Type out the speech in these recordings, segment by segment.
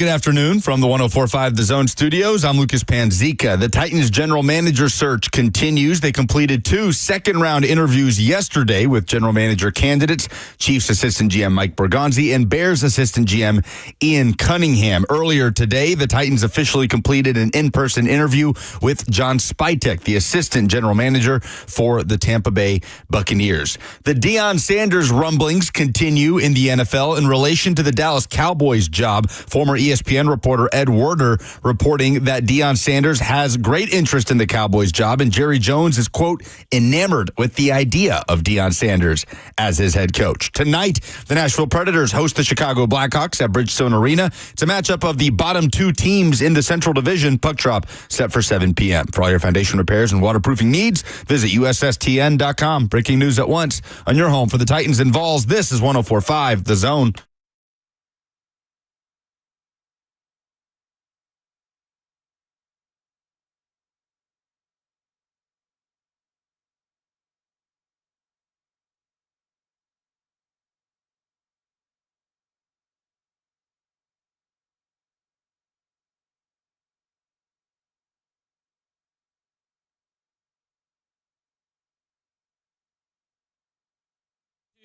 Good afternoon from the 104.5 The Zone studios. I'm Lucas Panzica. The Titans general manager search continues. They completed 2 second-round interviews yesterday with general manager candidates, Chiefs assistant GM Mike Bergonzi and Bears assistant GM Ian Cunningham. Earlier today, the Titans officially completed an in-person interview with John Spytek, the assistant general manager for the Tampa Bay Buccaneers. The Deion Sanders rumblings continue in the NFL in relation to the Dallas Cowboys job. Former ESPN reporter Ed Werder reporting that Deion Sanders has great interest in the Cowboys job, and Jerry Jones is, quote, enamored with the idea of Deion Sanders as his head coach. Tonight, the Nashville Predators host the Chicago Blackhawks at Bridgestone Arena. It's a matchup of the bottom 2 teams in the Central Division. Puck drop set for 7 p.m. For all your foundation repairs and waterproofing needs, visit USSTN.com. Breaking news at once on your home for the Titans and Vols. This is 104.5 The Zone.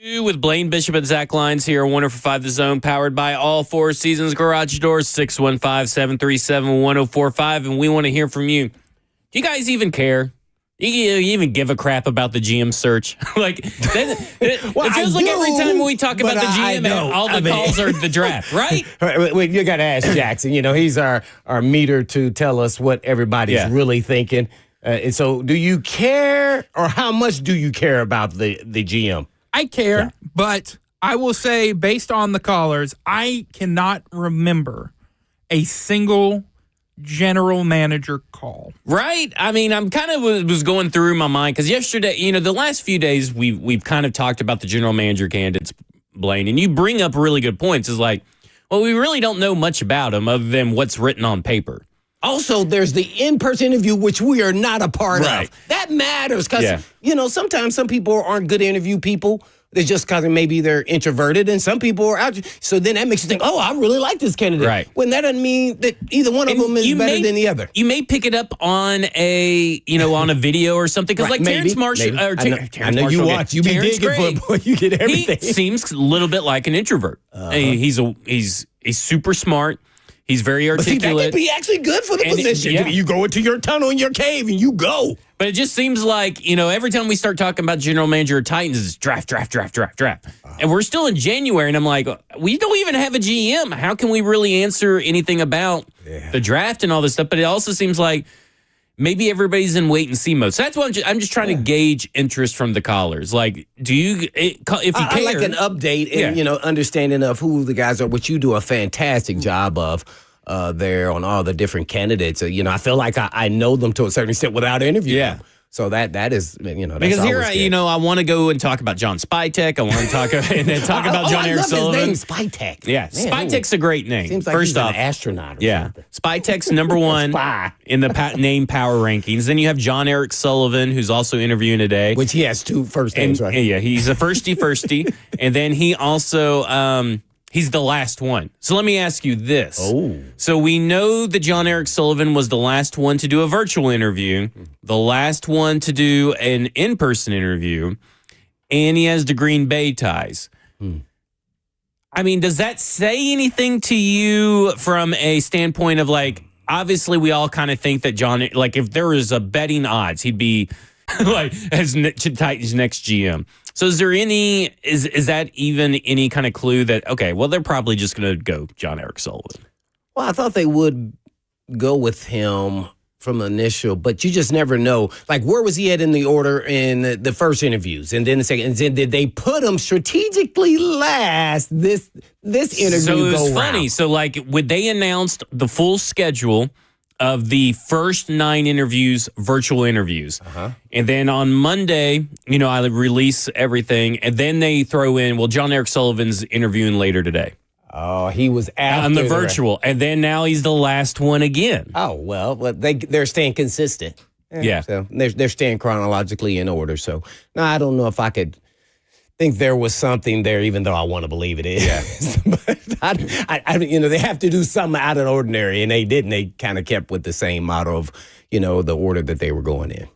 With Blaine Bishop and Zach Lyons here, 104.5 The Zone, powered by All Four Seasons Garage Doors, 615-737-1045, and we want to hear from you. Do you guys even care? You even give a crap about the GM search? It feels like every time we talk about the GM, all the calls are the draft, right? Wait, you got to ask Jackson. He's our meter to tell us what everybody's really thinking. And so do you care, or how much do you care about the GM? I care, but I will say, based on the callers, I cannot remember a single general manager call. Right? I mean, I'm kind of was going through my mind because yesterday, the last few days we've kind of talked about the general manager candidates, Blaine, and you bring up really good points. Is like, well, we really don't know much about them other than what's written on paper. Also, there's the in-person interview, which we are not a part of. That matters because, sometimes some people aren't good interview people. It's just because maybe they're introverted, and some people are out. So then that makes you think, oh, I really like this candidate. Right. When that doesn't mean that either one of them is better than the other. You may pick it up on on a video or something. Because Terrence Marshall. I know you watch. You be digging for it, boy. You get everything. He seems a little bit like an introvert. He's super smart. He's very articulate. But see, that could be actually good for the position. You go into your tunnel in your cave and you go. But it just seems like, every time we start talking about general manager of Titans, it's draft. And we're still in January, and I'm like, we don't even have a GM. How can we really answer anything about the draft and all this stuff? But it also seems like maybe everybody's in wait-and-see mode. So that's what I'm just trying to gauge interest from the callers. Like, do you, if you care. I like an update and, understanding of who the guys are, which you do a fantastic job of. There on all the different candidates. I feel like I know them to a certain extent without interviewing them. So that is, that's because here, I want to go and talk about John Spytek. I want to talk and then talk about John Eric Sullivan. His name, Spytek. Yeah, Spytek's a great name. Seems like First he's off, an astronaut. Or something. Spytek's number one in the name power rankings. Then you have John Eric Sullivan, who's also interviewing today, which he has 2 first names, right? Yeah, he's a firsty, and then he also. He's the last one. So let me ask you this. So we know that John Eric Sullivan was the last one to do a virtual interview, the last one to do an in-person interview, and he has the Green Bay ties. I mean, does that say anything to you from a standpoint of obviously we all kind of think that John, if there was a betting odds, he'd be as Titans' next GM. So is there is that even any kind of clue that, okay, well, they're probably just going to go John Eric Sullivan? Well, I thought they would go with him from the initial, but you just never know. Where was he at in the order in the first interviews? And then the second, and then did they put him strategically last this interview? So it was funny. So would they announced the full schedule of the first 9 interviews, virtual interviews. And then on Monday, I release everything. And then they throw in, John Eric Sullivan's interviewing later today. Oh, he was after on the virtual. And then now he's the last one again. Oh, well, they're staying consistent. Yeah. So they're staying chronologically in order. So, no, I don't know if I could think there was something there, even though I want to believe it is. They have to do something out of the ordinary, and they didn't. They kind of kept with the same motto of, the order that they were going in.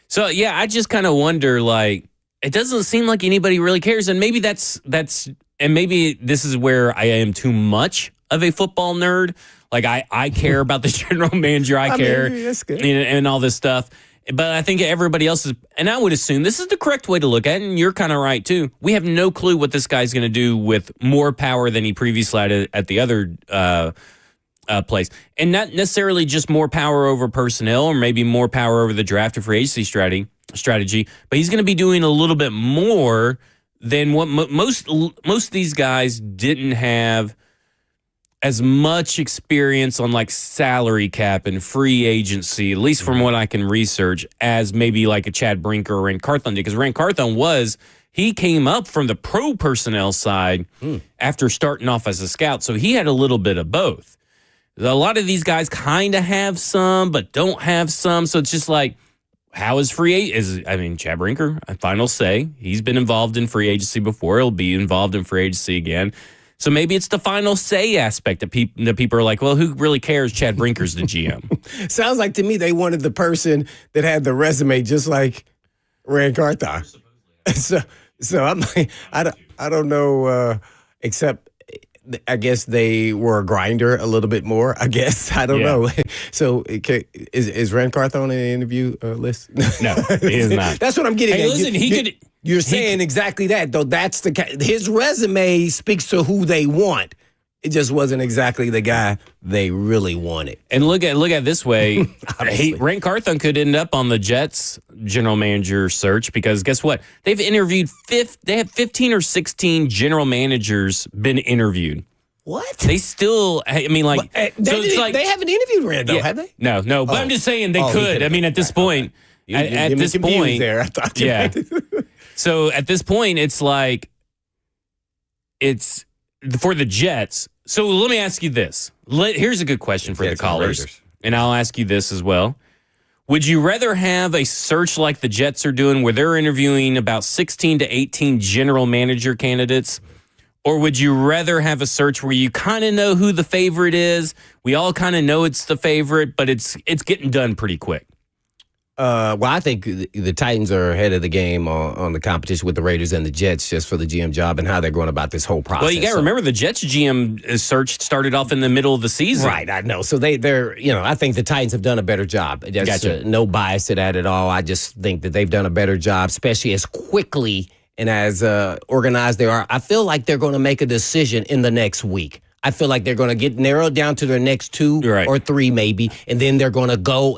So, yeah, I just kind of wonder, like, it doesn't seem like anybody really cares. And maybe and maybe this is where I am too much of a football nerd. Like, I care about the general manager. I care that's good. and all this stuff. But I think everybody else is, and I would assume this is the correct way to look at it, and you're kind of right, too. We have no clue what this guy's going to do with more power than he previously had at the other place. And not necessarily just more power over personnel or maybe more power over the draft or free agency strategy, but he's going to be doing a little bit more than what most of these guys didn't have as much experience on like salary cap and free agency, at least from what I can research, as maybe like a Chad Brinker or Rand Carthon did. Because Rand Carthon he came up from the pro personnel side after starting off as a scout. So he had a little bit of both. A lot of these guys kind of have some, but don't have some. So it's just like, how is Chad Brinker, a final say. He's been involved in free agency before. He'll be involved in free agency again. So maybe it's the final say aspect that people are like, well, who really cares? Chad Brinker's the GM. Sounds like to me they wanted the person that had the resume just like Rand Carthon. So I'm like, I don't know, except I guess they were a grinder a little bit more, I guess. I don't know. So is Rand Carthon on the interview list? No, he is not. That's what I'm getting at. Listen, You're saying exactly that, though. That's his resume speaks to who they want. It just wasn't exactly the guy they really wanted. And look at it this way. Rand Carthon could end up on the Jets general manager search because guess what? They've interviewed they have 15 or 16 general managers been interviewed. What? They still, I mean, like, they haven't interviewed Rand, though, have they? No. But I'm just saying they could. I mean, at this point, at this point, there, I thought So at this point, it's like, it's for the Jets. So let me ask you this. Here's a good question for the callers, and I'll ask you this as well. Would you rather have a search like the Jets are doing where they're interviewing about 16 to 18 general manager candidates, or would you rather have a search where you kind of know who the favorite is? We all kind of know it's the favorite, but it's getting done pretty quick. Well, I think the Titans are ahead of the game on the competition with the Raiders and the Jets just for the GM job and how they're going about this whole process. Well, you got to remember the Jets GM search started off in the middle of the season. Right, I know. So they're I think the Titans have done a better job. Gotcha. No bias to that at all. I just think that they've done a better job, especially as quickly and as organized they are. I feel like they're going to make a decision in the next week. I feel like they're going to get narrowed down to their next 2 or 3 maybe, and then they're going to go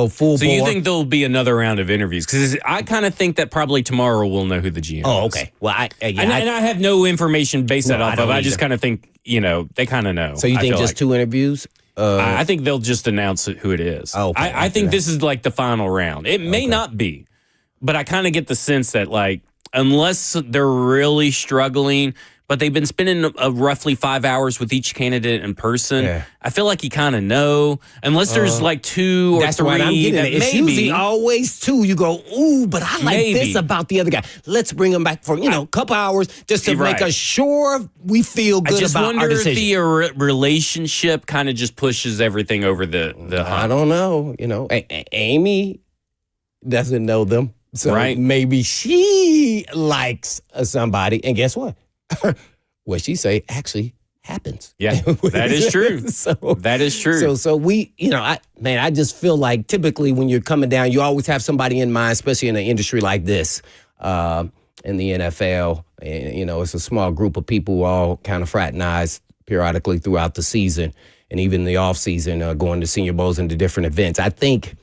full bore. So you think there'll be another round of interviews? Because I kind of think that probably tomorrow we'll know who the GM is. Oh, okay. Well, I have no information based that off of. I just kind of think, they kind of know. So you think just 2 interviews? I think they'll just announce who it is. Oh, okay. I think this is like the final round. It may not be, but I kind of get the sense that like unless they're really struggling, but they've been spending roughly 5 hours with each candidate in person. Yeah. I feel like you kind of know, unless there's like 2 or 3. That's what I'm getting at. It's usually always 2. You go, ooh, but I like this about the other guy. Let's bring him back for a couple hours just to make us sure we feel good about our decision. I just wonder if the relationship kind of just pushes everything over the hump. I don't know. Amy doesn't know them, so maybe she likes somebody, and guess what? What she say actually happens. Yeah, that is true. That is true. So we, I just feel like typically when you're coming down, you always have somebody in mind, especially in an industry like this, in the NFL. And, it's a small group of people who all kind of fraternize periodically throughout the season and even the off season, going to Senior Bowls and to different events. I think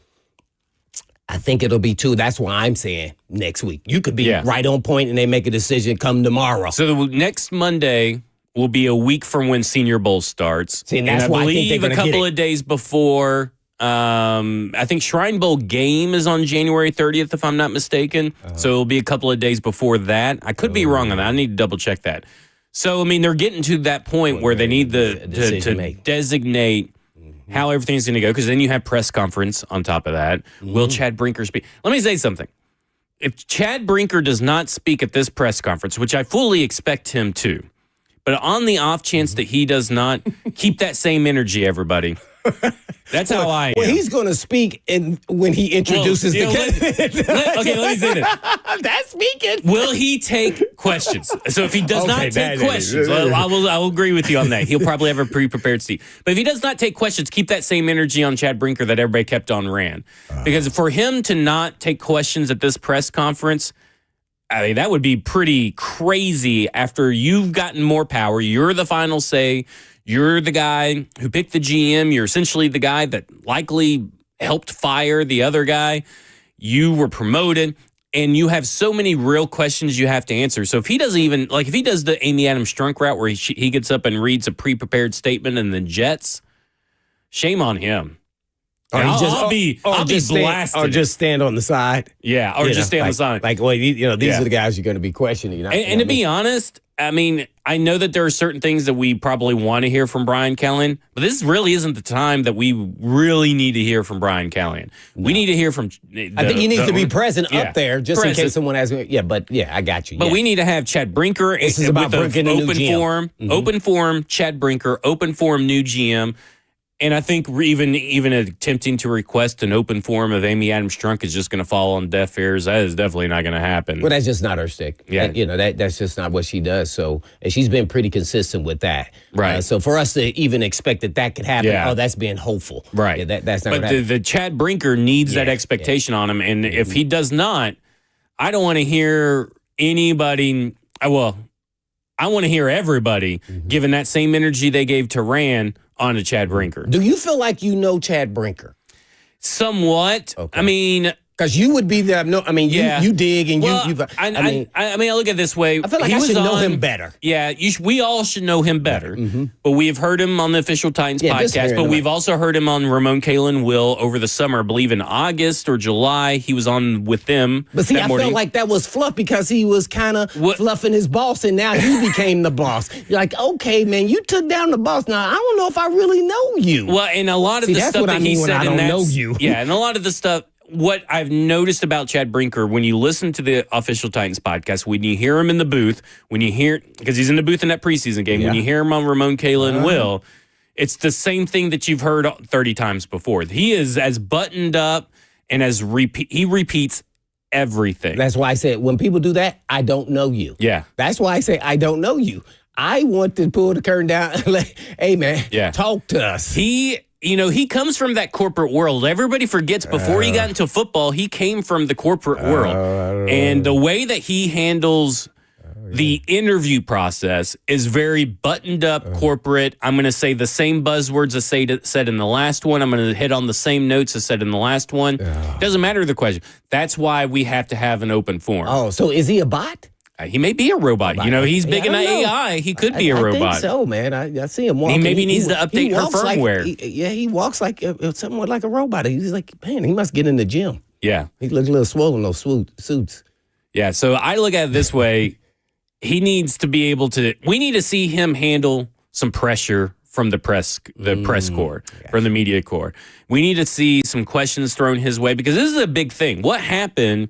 it'll be 2. That's why I'm saying next week. You could be right on point and they make a decision come tomorrow. So the next Monday will be a week from when Senior Bowl starts. See, and that's why I think they're a couple of days before. I think Shrine Bowl game is on January 30th, if I'm not mistaken. So it'll be a couple of days before that. I could be wrong on that. I need to double check that. So, they're getting to that point where they need to designate how everything's going to go, because then you have press conference on top of that. Will Chad Brinker speak? Let me say something. If Chad Brinker does not speak at this press conference, which I fully expect him to, But on the off chance that he does not, keep that same energy, everybody. That's how I am. Well, he's going to speak when he introduces the candidate. Okay, let me say this. That's speaking. Will he take questions? So if he does not take questions, I will agree with you on that. He'll probably have a pre-prepared seat. But if he does not take questions, keep that same energy on Chad Brinker that everybody kept on Rand. Because for him to not take questions at this press conference, I mean, that would be pretty crazy after you've gotten more power. You're the final say. You're the guy who picked the GM. You're essentially the guy that likely helped fire the other guy. You were promoted, and you have so many real questions you have to answer. So if he doesn't even, like if he does the Amy Adams Strunk route where he gets up and reads a pre-prepared statement and then jets, shame on him. I'll be blasted. Or just stand on the side. Yeah, or just stay on the side. Like, well, these are the guys you're going to be questioning. And to be honest, I mean, I know that there are certain things that we probably want to hear from Brian Callahan, but this really isn't the time that we really need to hear from Brian Callahan. No. We need to hear from... I think he needs to be present up there just in case someone asks me. I got you. But we need to have Chad Brinker this is about with an open forum. Open forum, Chad Brinker, open forum, new GM. And I think even attempting to request an open forum of Amy Adams Strunk is just going to fall on deaf ears. That is definitely not going to happen. Well, that's just not her stick. Yeah. That's just not what she does. So, and she's been pretty consistent with that. Right. So for us to even expect that could happen, that's being hopeful. Right. Yeah, that's not But the Chad Brinker needs that expectation on him. And if he does not, I don't want to hear anybody, I want to hear everybody giving that same energy they gave to Rand on to Chad Brinker. Do you feel like you know Chad Brinker? Somewhat. Okay. I mean... Because you would be there. No, I mean, you dig and I look at it this way. I feel like I should know him better. Yeah, we all should know him better. But we've heard him on the Official Titans podcast. But we've also heard him on Ramon Kalen Will over the summer. I believe in August or July, he was on with them. But see, I felt like that was fluff because he was kind of fluffing his boss, and now he became the boss. You're like, okay, man, you took down the boss. Now I don't know if I really know you. Well, and a lot of the stuff that he said in that, know you. Yeah, and a lot of the stuff. What I've noticed about Chad Brinker, when you listen to the Official Titans podcast, when you hear him in the booth, because he's in the booth in that preseason game, when you hear him on Ramon Kalen and Will, it's the same thing that you've heard 30 times before. He is as buttoned up and he repeats everything. That's why I said when people do that, I don't know you. Yeah. That's why I say I don't know you. I want to pull the curtain down and like, hey, man, talk to us. He comes from that corporate world. Everybody forgets before he got into football, he came from the corporate world. And the way that he handles the interview process is very buttoned up corporate. I'm going to say the same buzzwords as said in the last one. I'm going to hit on the same notes as said in the last one. Doesn't matter the question. That's why we have to have an open forum. Oh, so is he a bot? He may be a robot. He's big in AI. He could be a robot. I think so, man. I see him walking. He maybe needs to update her firmware. He walks like somewhat like a robot. He's like, man, he must get in the gym. Yeah. He looks a little swollen, those suits. Yeah, so I look at it this way. He needs to be able to, we need to see him handle some pressure from the press corps, from the media corps. We need to see some questions thrown his way because this is a big thing. What happened,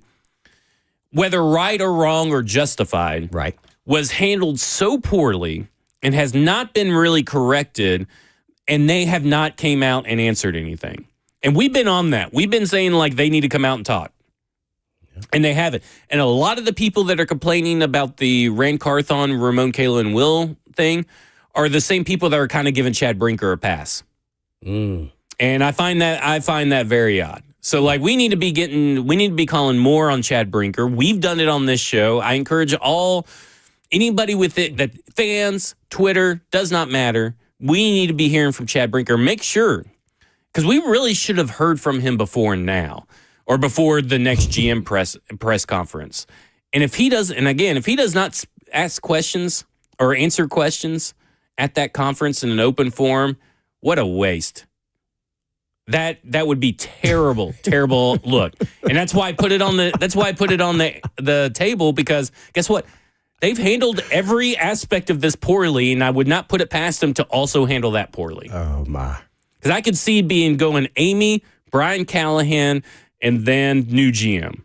whether right or wrong or justified, was handled so poorly and has not been really corrected, and they have not came out and answered anything. And we've been on that. We've been saying like they need to come out and talk. And they haven't. And a lot of the people that are complaining about the Rand Carthon, Ramon Kalen Will thing are the same people that are kind of giving Chad Brinker a pass. And I find that very odd. So like we need to be calling more on Chad Brinker. We've done it on this show. I encourage anybody with it, that fans, Twitter, does not matter. We need to be hearing from Chad Brinker. Make sure, because we really should have heard from him before now, or before the next GM press conference. And if he does not ask questions or answer questions at that conference in an open forum, what a waste. That would be terrible, terrible look. And that's why I put it on the table, because guess what? They've handled every aspect of this poorly, and I would not put it past them to also handle that poorly. Oh my. Because I could see going Amy, Brian Callahan, and then new GM.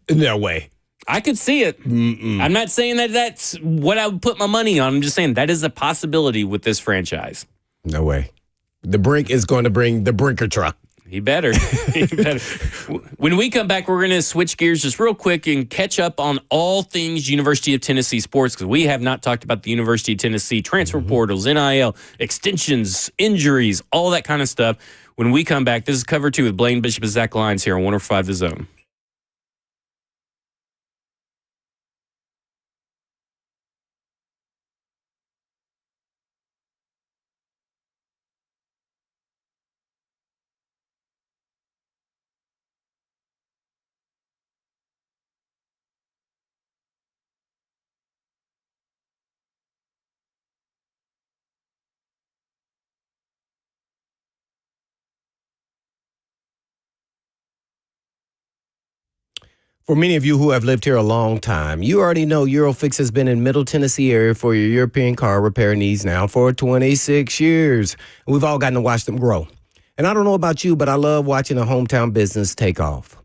No way. I could see it. I'm not saying that that's what I would put my money on. I'm just saying that is a possibility with this franchise. No way. The Brink is going to bring the Brinker truck. He better. He better. When we come back, we're going to switch gears just real quick and catch up on all things University of Tennessee sports because we have not talked about the University of Tennessee transfer portals, NIL, extensions, injuries, all that kind of stuff. When we come back, this is Cover 2 with Blaine Bishop and Zach Lyons here on 105 The Zone. For many of you who have lived here a long time, you already know Eurofix has been in Middle Tennessee area for your European car repair needs now for 26 years. We've all gotten to watch them grow. And I don't know about you, but I love watching a hometown business take off.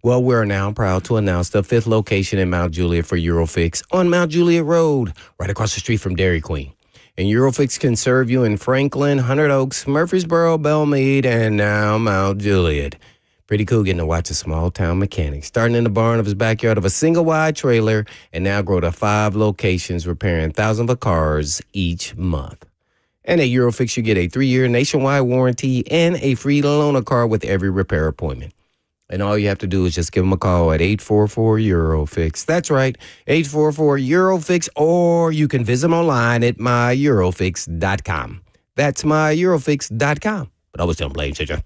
Well, we're now proud to announce the 5th location in Mount Juliet for Eurofix on Mount Juliet Road, right across the street from Dairy Queen. And Eurofix can serve you in Franklin, Hundred Oaks, Murfreesboro, Belmead, and now Mount Juliet. Pretty cool getting to watch a small-town mechanic starting in the barn of his backyard of a single-wide trailer and now grow to 5 locations repairing thousands of cars each month. And at Eurofix, you get a 3-year nationwide warranty and a free loaner car with every repair appointment. And all you have to do is just give them a call at 844-EUROFIX. That's right, 844-EUROFIX, or you can visit them online at myEurofix.com. That's myEurofix.com. But I was telling Blaine, sister.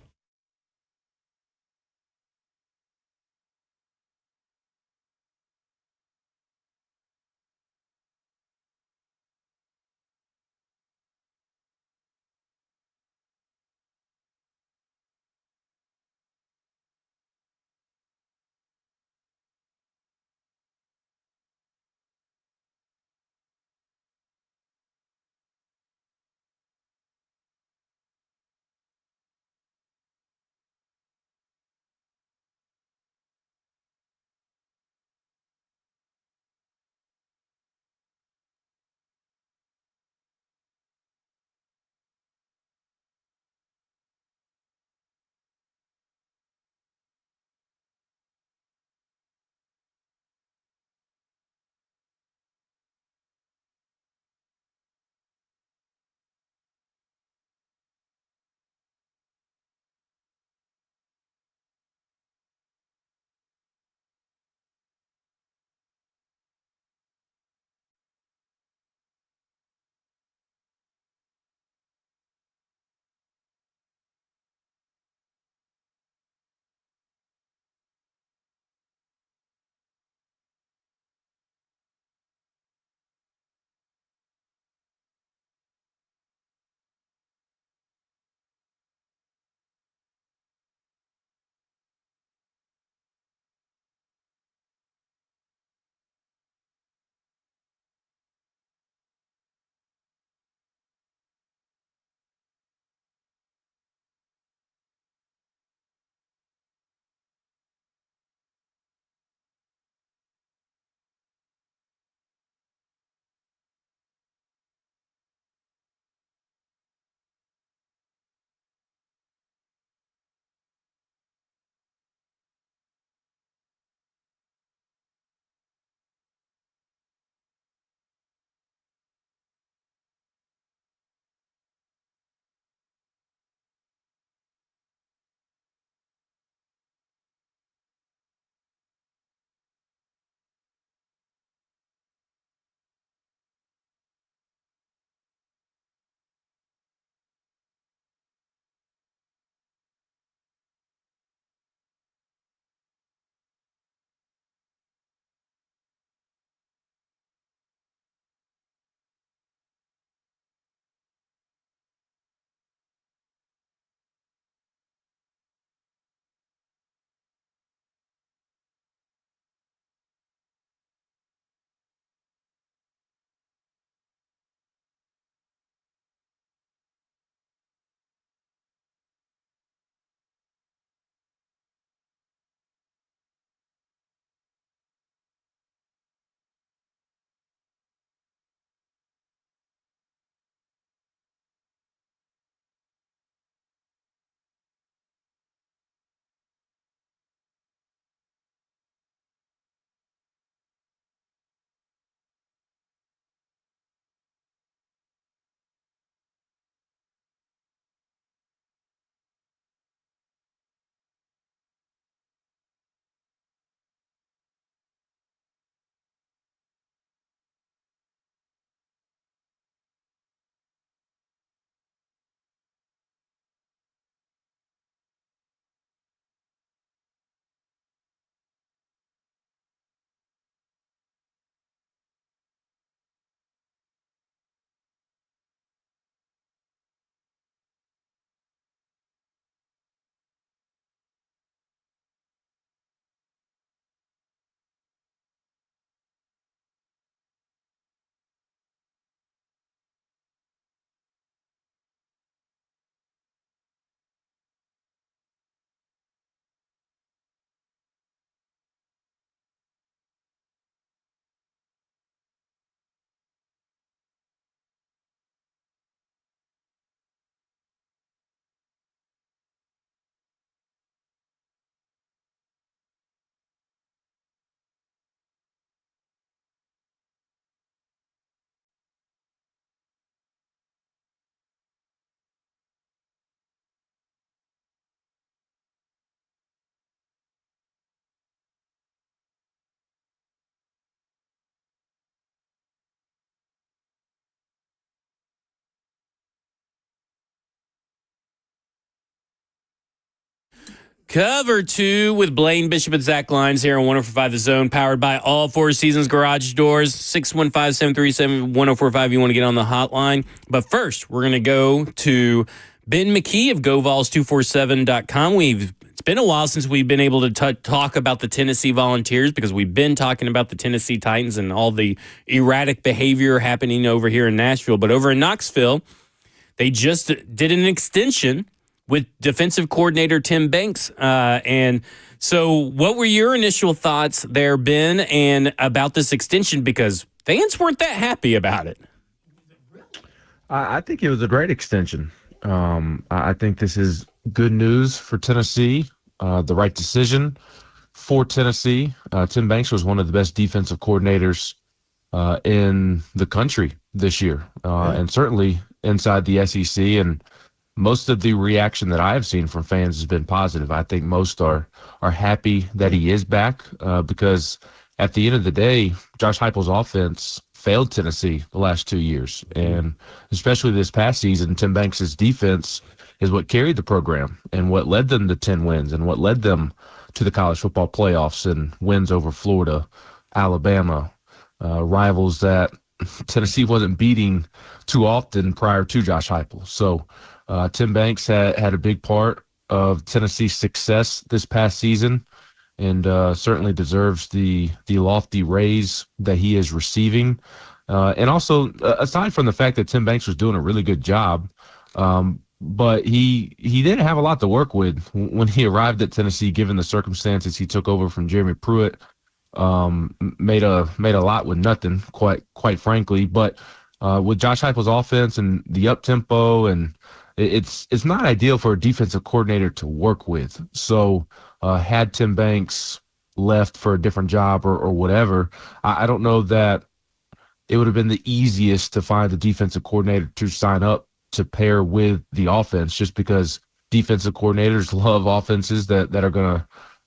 Cover 2 with Blaine Bishop and Zach Lyons here on 104.5 The Zone, powered by All Four Seasons Garage Doors. 615-737-1045. You want to get on the hotline. But first, we're going to go to Ben McKee of GoVols247.com. It's been a while since we've been able to talk about the Tennessee Volunteers because we've been talking about the Tennessee Titans and all the erratic behavior happening over here in Nashville. But over in Knoxville, they just did an extension with defensive coordinator Tim Banks. And so what were your initial thoughts there, Ben, and about this extension? Because fans weren't that happy about it. I think it was a great extension. I think this is good news for Tennessee, the right decision for Tennessee. Tim Banks was one of the best defensive coordinators in the country this year, and certainly inside the SEC. And most of the reaction that I have seen from fans has been positive. I think most are happy that he is back because at the end of the day, Josh Heupel's offense failed Tennessee the last 2 years. And especially this past season, Tim Banks' defense is what carried the program and what led them to 10 wins and what led them to the college football playoffs and wins over Florida, Alabama, rivals that Tennessee wasn't beating too often prior to Josh Heupel. So Tim Banks had a big part of Tennessee's success this past season and certainly deserves the lofty raise that he is receiving. And also, aside from the fact that Tim Banks was doing a really good job, but he didn't have a lot to work with when he arrived at Tennessee, given the circumstances. He took over from Jeremy Pruitt, made a lot with nothing, quite frankly. But with Josh Heupel's offense and the up tempo, and it's not ideal for a defensive coordinator to work with. So had Tim Banks left for a different job or whatever, I don't know that it would have been the easiest to find a defensive coordinator to sign up to pair with the offense, just because defensive coordinators love offenses that are going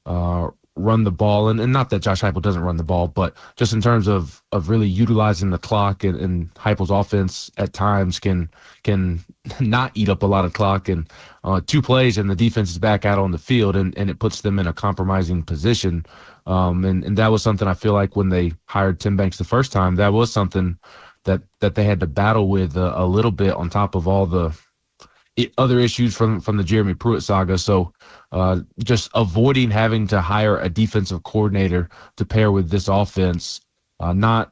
to run the ball. And not that Josh Heupel doesn't run the ball, but just in terms of really utilizing the clock, and Heupel's offense at times can not eat up a lot of clock, and 2 plays and the defense is back out on the field, and it puts them in a compromising position. And that was something I feel like when they hired Tim Banks the first time, that was something that they had to battle with a little bit on top of all the other issues from the Jeremy Pruitt saga. So just avoiding having to hire a defensive coordinator to pair with this offense, not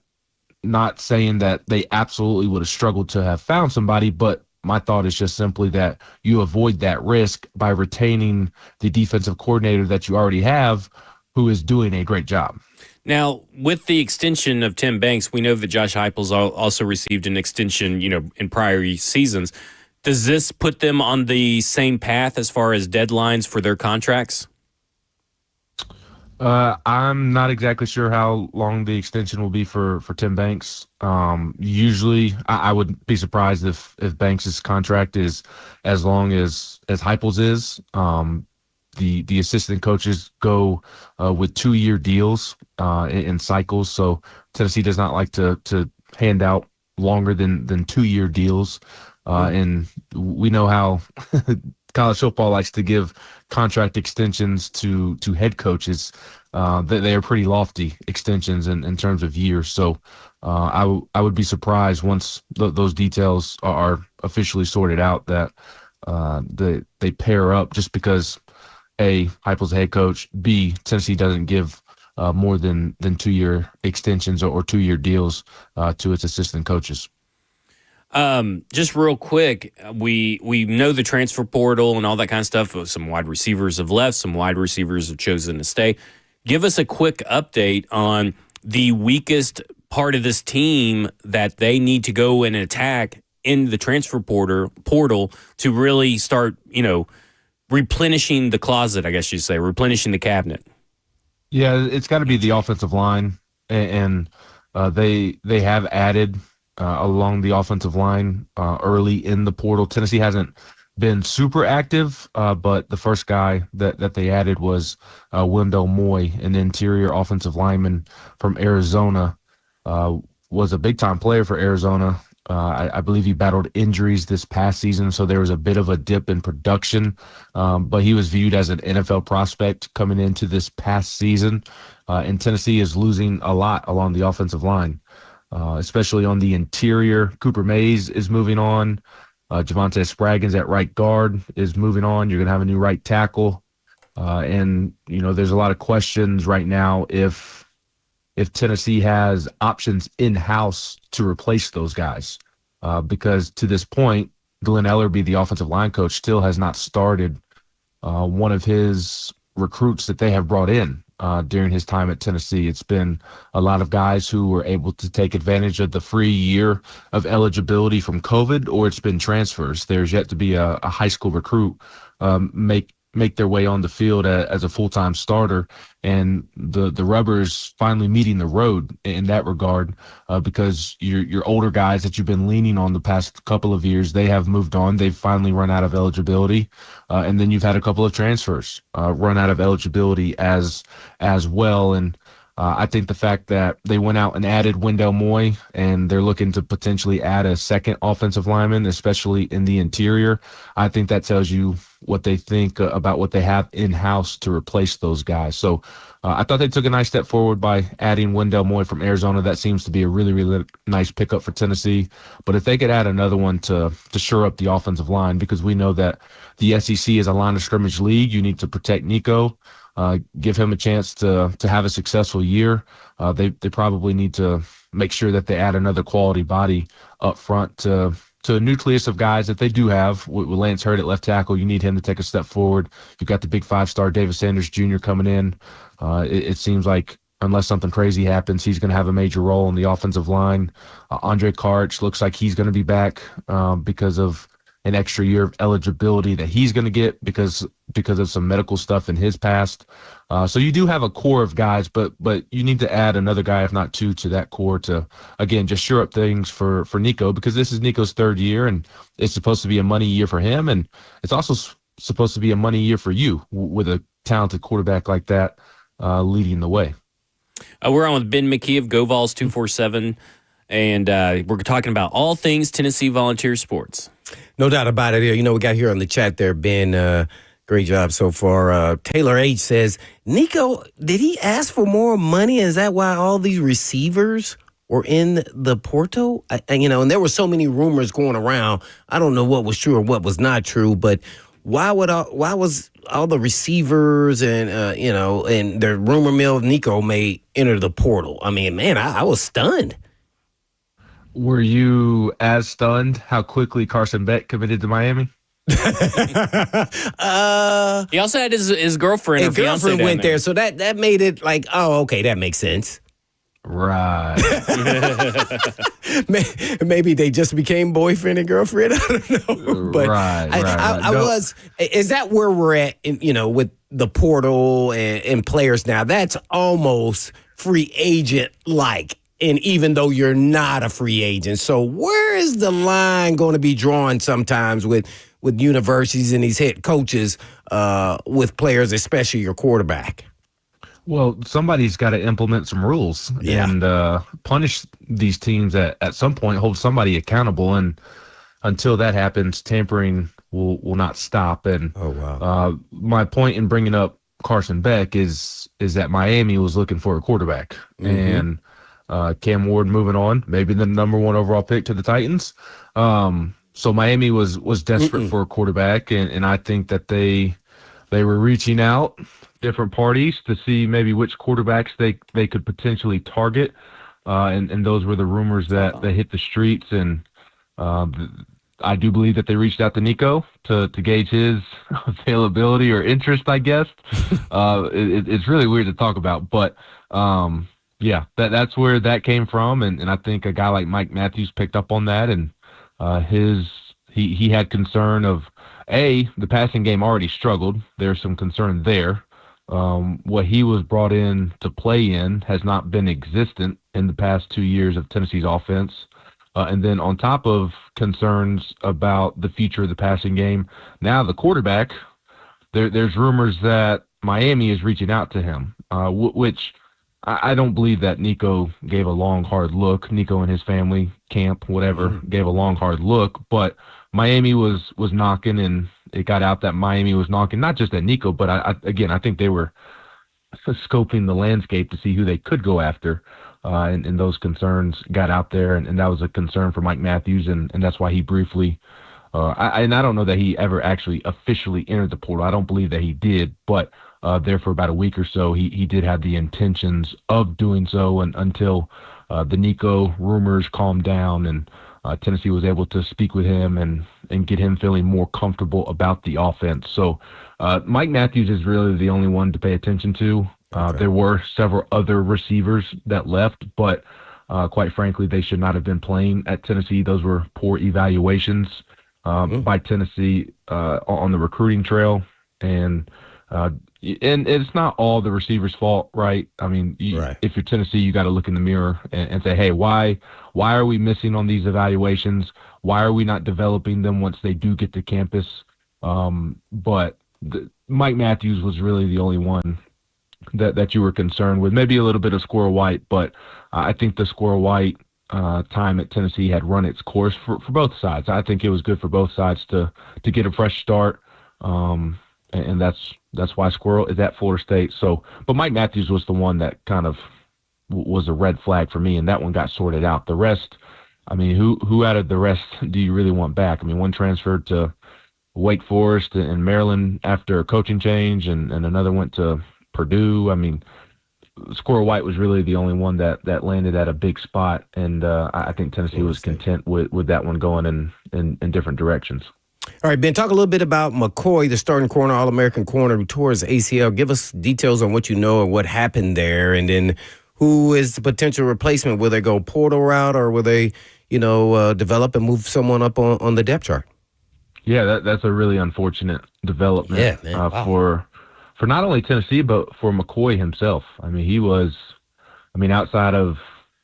saying that they absolutely would have struggled to have found somebody, but my thought is just simply that you avoid that risk by retaining the defensive coordinator that you already have, who is doing a great job. Now, with the extension of Tim Banks, we know that Josh Heupel's also received an extension, in prior seasons. Does this put them on the same path as far as deadlines for their contracts? I'm not exactly sure how long the extension will be for Tim Banks. Usually, I would be surprised if Banks' contract is as long as Heupel's is. The assistant coaches go with 2-year deals in cycles, so Tennessee does not like to hand out longer than 2-year deals. And we know how college football likes to give contract extensions to head coaches. They are pretty lofty extensions in terms of years. So I would be surprised once those details are officially sorted out that they pair up, just because A, Heupel's a head coach, B, Tennessee doesn't give more than 2-year extensions or 2-year deals to its assistant coaches. Just real quick, we know the transfer portal and all that kind of stuff. Some wide receivers have left, some wide receivers have chosen to stay. Give us a quick update on the weakest part of this team that they need to go and attack in the transfer portal to really start, replenishing the closet, I guess you'd say, replenishing the cabinet. Yeah, it's got to be the offensive line, and they have added along the offensive line early in the portal. Tennessee hasn't been super active, but the first guy that they added was Wendell Moy, an interior offensive lineman from Arizona, was a big-time player for Arizona I believe he battled injuries this past season, so there was a bit of a dip in production. But he was viewed as an NFL prospect coming into this past season. And Tennessee is losing a lot along the offensive line, especially on the interior. Cooper Mays is moving on. Javonte Spraggins at right guard is moving on. You're going to have a new right tackle. And, there's a lot of questions right now if Tennessee has options in-house to replace those guys. Because to this point, Glenn Ellerby, the offensive line coach, still has not started one of his recruits that they have brought in during his time at Tennessee. It's been a lot of guys who were able to take advantage of the free year of eligibility from COVID, or it's been transfers. There's yet to be a high school recruit make their way on the field as a full-time starter, and the rubber's finally meeting the road in that regard, because your older guys that you've been leaning on the past couple of years, they have moved on. They've finally run out of eligibility, and then you've had a couple of transfers run out of eligibility as well. And I think the fact that they went out and added Wendell Moy, and they're looking to potentially add a second offensive lineman, especially in the interior, I think that tells you what they think about what they have in-house to replace those guys. So I thought they took a nice step forward by adding Wendell Moy from Arizona. That seems to be a really, really nice pickup for Tennessee. But if they could add another one to shore up the offensive line, because we know that the SEC is a line of scrimmage league, you need to protect Nico. Give him a chance to have a successful year. They probably need to make sure that they add another quality body up front to a nucleus of guys that they do have. With Lance Hurd at left tackle, you need him to take a step forward. You've got the big 5-star Davis Sanders Jr. coming in. It seems like unless something crazy happens, he's going to have a major role in the offensive line. Andre Karch looks like he's going to be back because of an extra year of eligibility that he's going to get because of some medical stuff in his past. So you do have a core of guys, but you need to add another guy, if not two, to that core to, again, just shore up things for Nico, because this is Nico's third year, and it's supposed to be a money year for him, and it's also supposed to be a money year for you with a talented quarterback like that leading the way. We're on with Ben McKee of GoVols 247, and we're talking about all things Tennessee Volunteer Sports. No doubt about it. We got here on the chat there, Ben. Great job so far. Taylor H says, Nico, did he ask for more money? Is that why all these receivers were in the portal? And there were so many rumors going around. I don't know what was true or what was not true, but why was all the receivers and the rumor mill Nico may enter the portal? I mean, man, I was stunned. Were you as stunned how quickly Carson Beck committed to Miami? He also had his girlfriend. His girlfriend went there, so that made it like, oh, okay, that makes sense. Right. Maybe they just became boyfriend and girlfriend. I don't know. But I was. Is that where we're at? With the portal and players now, that's almost free agent like. And even though you're not a free agent. So where is the line going to be drawn sometimes with universities and these head coaches with players, especially your quarterback? Well, somebody's got to implement some rules and punish these teams at some point, hold somebody accountable. And until that happens, tampering will not stop. And my point in bringing up Carson Beck is that Miami was looking for a quarterback. Mm-hmm. And Cam Ward moving on, maybe the number one overall pick to the Titans. So Miami was desperate for a quarterback, and I think that they were reaching out different parties to see maybe which quarterbacks they could potentially target, and those were the rumors that hit the streets. And I do believe that they reached out to Nico to gauge his availability or interest, I guess. It's really weird to talk about, but yeah, that's where that came from, and I think a guy like Mike Matthews picked up on that, and he had concern of the passing game already struggled. There's some concern there. What he was brought in to play in has not been existent in the past 2 years of Tennessee's offense, and then on top of concerns about the future of the passing game, now the quarterback. There's rumors that Miami is reaching out to him, which I don't believe that Nico gave a long, hard look. Nico and his family, camp, whatever, gave a long, hard look. But Miami was knocking, and it got out that Miami was knocking, not just at Nico, but I think they were scoping the landscape to see who they could go after. And those concerns got out there, and that was a concern for Mike Matthews, and that's why he briefly I don't know that he ever actually officially entered the portal. I don't believe that he did, but there for about a week or so, he did have the intentions of doing so, and until the Nico rumors calmed down and Tennessee was able to speak with him and get him feeling more comfortable about the offense. So Mike Matthews is really the only one to pay attention to. There were several other receivers that left, but quite frankly, they should not have been playing at Tennessee. Those were poor evaluations by Tennessee on the recruiting trail, and it's not all the receivers' fault, right? I mean, if you're Tennessee, you got to look in the mirror and say, hey, why are we missing on these evaluations? Why are we not developing them once they do get to campus? But Mike Matthews was really the only one that you were concerned with. Maybe a little bit of Squirrel White, but I think the Squirrel White time at Tennessee had run its course for both sides. I think it was good for both sides to get a fresh start, and that's why Squirrel is at Florida State. So, but Mike Matthews was the one that kind of was a red flag for me, and that one got sorted out. The rest, I mean, who out of the rest do you really want back? I mean, one transferred to Wake Forest and Maryland after a coaching change, and another went to Purdue. I mean, Squirrel White was really the only one that landed at a big spot, and I think Tennessee was content with that one going in different directions. All right, Ben, talk a little bit about McCoy, the starting corner, All-American corner who tore his ACL. Give us details on what you know and what happened there, and then who is the potential replacement? Will they go portal route, or will they, develop and move someone up on the depth chart? Yeah, that's a really unfortunate development for not only Tennessee, but for McCoy himself. I mean, he was, outside of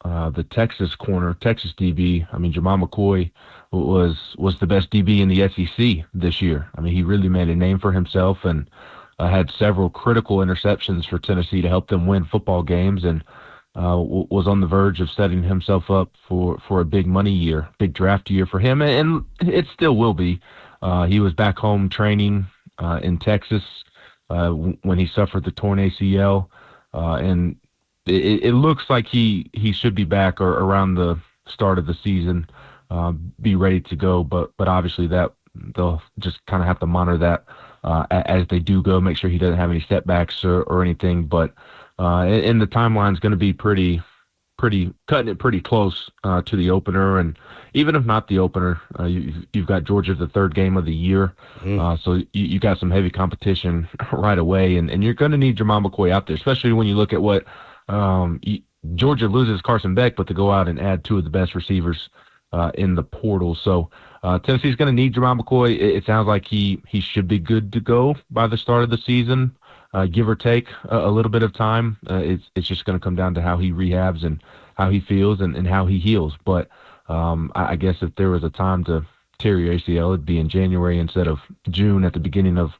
the Texas corner, Texas DB, Jamal McCoy was the best DB in the SEC this year. I mean, he really made a name for himself and had several critical interceptions for Tennessee to help them win football games, and was on the verge of setting himself up for a big money year, big draft year for him, and it still will be. He was back home training in Texas when he suffered the torn ACL, and it looks like he should be back or around the start of the season, be ready to go. But obviously that they'll just kind of have to monitor that as they do go, make sure he doesn't have any setbacks or anything. But and the timeline's going to be pretty cutting it pretty close to the opener, and even if not the opener, you've got Georgia the third game of the year, so you got some heavy competition right away, and you're going to need Jamal McCoy out there, especially when you look at what Georgia loses Carson Beck, but to go out and add two of the best receivers in the portal. So Tennessee's going to need Jamal McCoy. It sounds like he should be good to go by the start of the season. Give or take a little bit of time. It's just going to come down to how he rehabs and how he feels and how he heals. But I guess if there was a time to tear your ACL, it'd be in January instead of June at the beginning of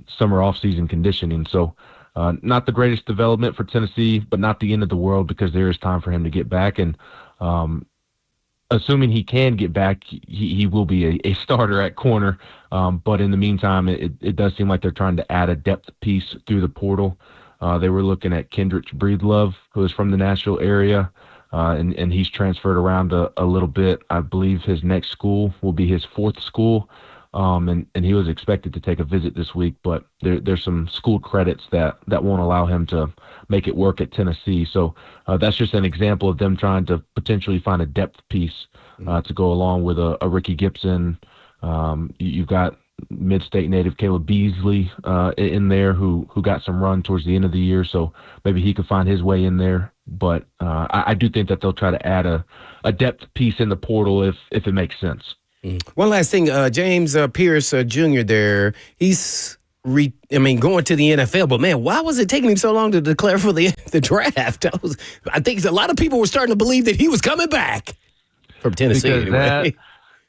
summer off-season conditioning. So not the greatest development for Tennessee, but not the end of the world, because there is time for him to get back. And assuming he can get back, he will be a starter at corner. But in the meantime, it does seem like they're trying to add a depth piece through the portal. They were looking at Kendrick Breedlove, who is from the Nashville area, and he's transferred around a little bit. I believe his next school will be his fourth school, and he was expected to take a visit this week, but there's some school credits that won't allow him to make it work at Tennessee. So that's just an example of them trying to potentially find a depth piece to go along with a Ricky Gibson. You've got mid-state native Caleb Beasley in there who got some run towards the end of the year, so maybe he could find his way in there. But I do think that they'll try to add a depth piece in the portal if it makes sense. One last thing, James Pierce Jr. there, he's going to the NFL, but man, why was it taking him so long to declare for the draft? I think a lot of people were starting to believe that he was coming back from Tennessee. Anyway.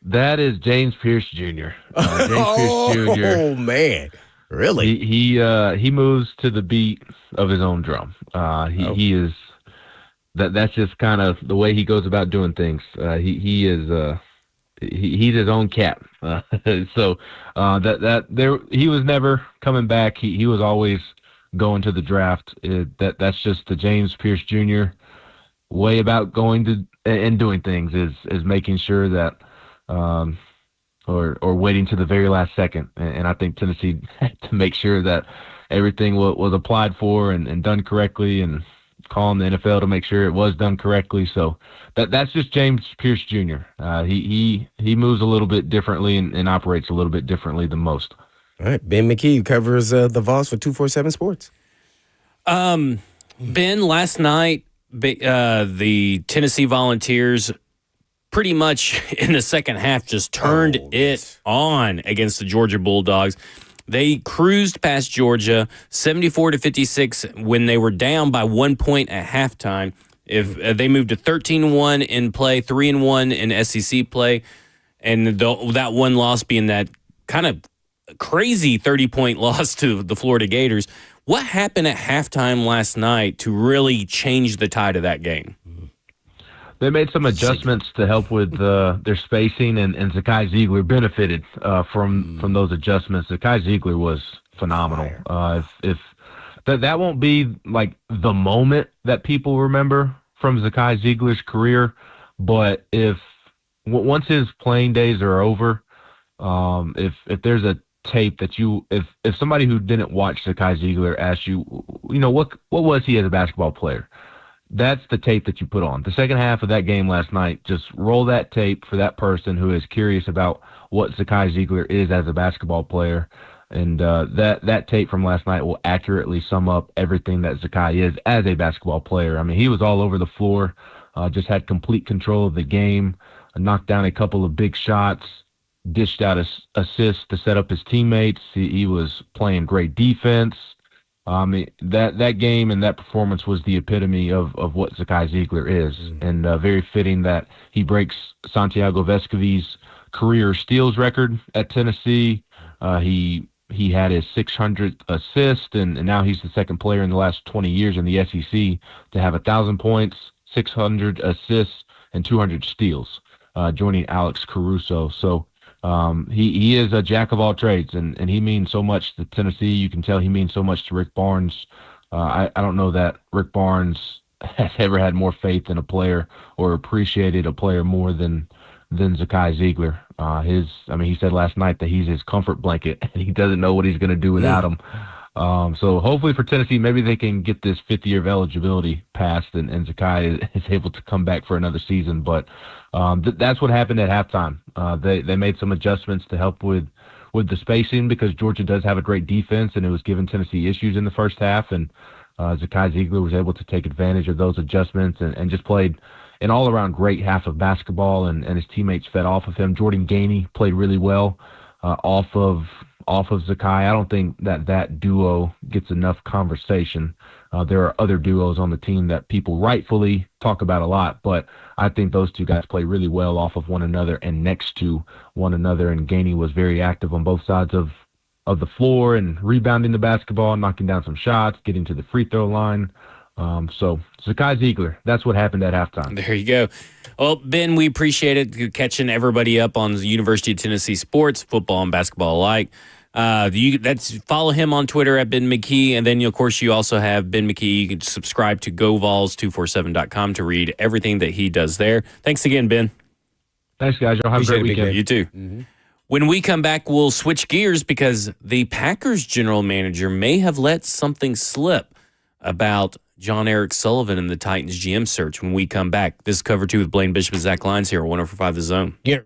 That is James Pierce Jr. James Pierce Jr. Oh, man. Really? He moves to the beat of his own drum. He is that's just kind of the way he goes about doing things. He's his own cat. So he was never coming back. He was always going to the draft. That's just the James Pierce Jr. way about going to and doing things is making sure that or waiting to the very last second. And I think Tennessee had to make sure that everything was applied for and done correctly, and calling the NFL to make sure it was done correctly. So that's just James Pierce Jr. He moves a little bit differently and operates a little bit differently than most. All right. Ben McKee covers the Vols for 247 Sports. Ben, last night, the Tennessee Volunteers pretty much in the second half just turned it on against the Georgia Bulldogs. They cruised past Georgia 74-56 when they were down by 1 point at halftime. If they moved to 13-1 in play, 3-1 in SEC play, and that one loss being that kind of crazy 30-point loss to the Florida Gators. What happened at halftime last night to really change the tide of that game? They made some adjustments to help with their spacing, and Zakai Ziegler benefited from those adjustments. Zakai Ziegler was phenomenal. If that won't be like the moment that people remember from Zakai Ziegler's career, but once his playing days are over, if there's a tape that if somebody who didn't watch Zakai Ziegler asked you, what was he as a basketball player? That's the tape that you put on. The second half of that game last night, just roll that tape for that person who is curious about what Zakai Ziegler is as a basketball player. And that tape from last night will accurately sum up everything that Zakai is as a basketball player. I mean, he was all over the floor, just had complete control of the game, knocked down a couple of big shots, dished out assists to set up his teammates. He was playing great defense. That game and that performance was the epitome of what Zakai Ziegler is, and very fitting that he breaks Santiago Vescovi's career steals record at Tennessee. He had his 600th assist, and now he's the second player in the last 20 years in the SEC to have 1,000 points, 600 assists, and 200 steals, joining Alex Caruso. So he is a jack of all trades, and he means so much to Tennessee. You can tell he means so much to Rick Barnes. I don't know that Rick Barnes has ever had more faith in a player or appreciated a player more than Zakai Ziegler. He said last night that he's his comfort blanket, and he doesn't know what he's going to do without him. So hopefully for Tennessee, maybe they can get this fifth year of eligibility passed, and Zakai is able to come back for another season. But that's what happened at halftime. They made some adjustments to help with the spacing, because Georgia does have a great defense, and it was giving Tennessee issues in the first half. And Zakai Ziegler was able to take advantage of those adjustments and just played an all-around great half of basketball, and his teammates fed off of him. Jordan Gainey played really well off of Zakai. I don't think that duo gets enough conversation. There are other duos on the team that people rightfully talk about a lot, but I think those two guys play really well off of one another and next to one another. And Gainey was very active on both sides of the floor and rebounding the basketball, knocking down some shots, getting to the free throw line. So Zakai Ziegler, that's what happened at halftime. There you go. Well, Ben, we appreciate it, catching everybody up on the University of Tennessee sports, football and basketball alike. Follow him on Twitter at Ben McKee, and then of course you also have Ben McKee. You can subscribe to GoVols247.com to read everything that he does there. Thanks again, Ben. Thanks, guys. Y'all have a great weekend. You too. Mm-hmm. When we come back, we'll switch gears because the Packers general manager may have let something slip about John Eric Sullivan and the Titans GM search. When we come back, this is Cover 2 with Blaine Bishop and Zach Lyons here on 104.5 The Zone. Yeah.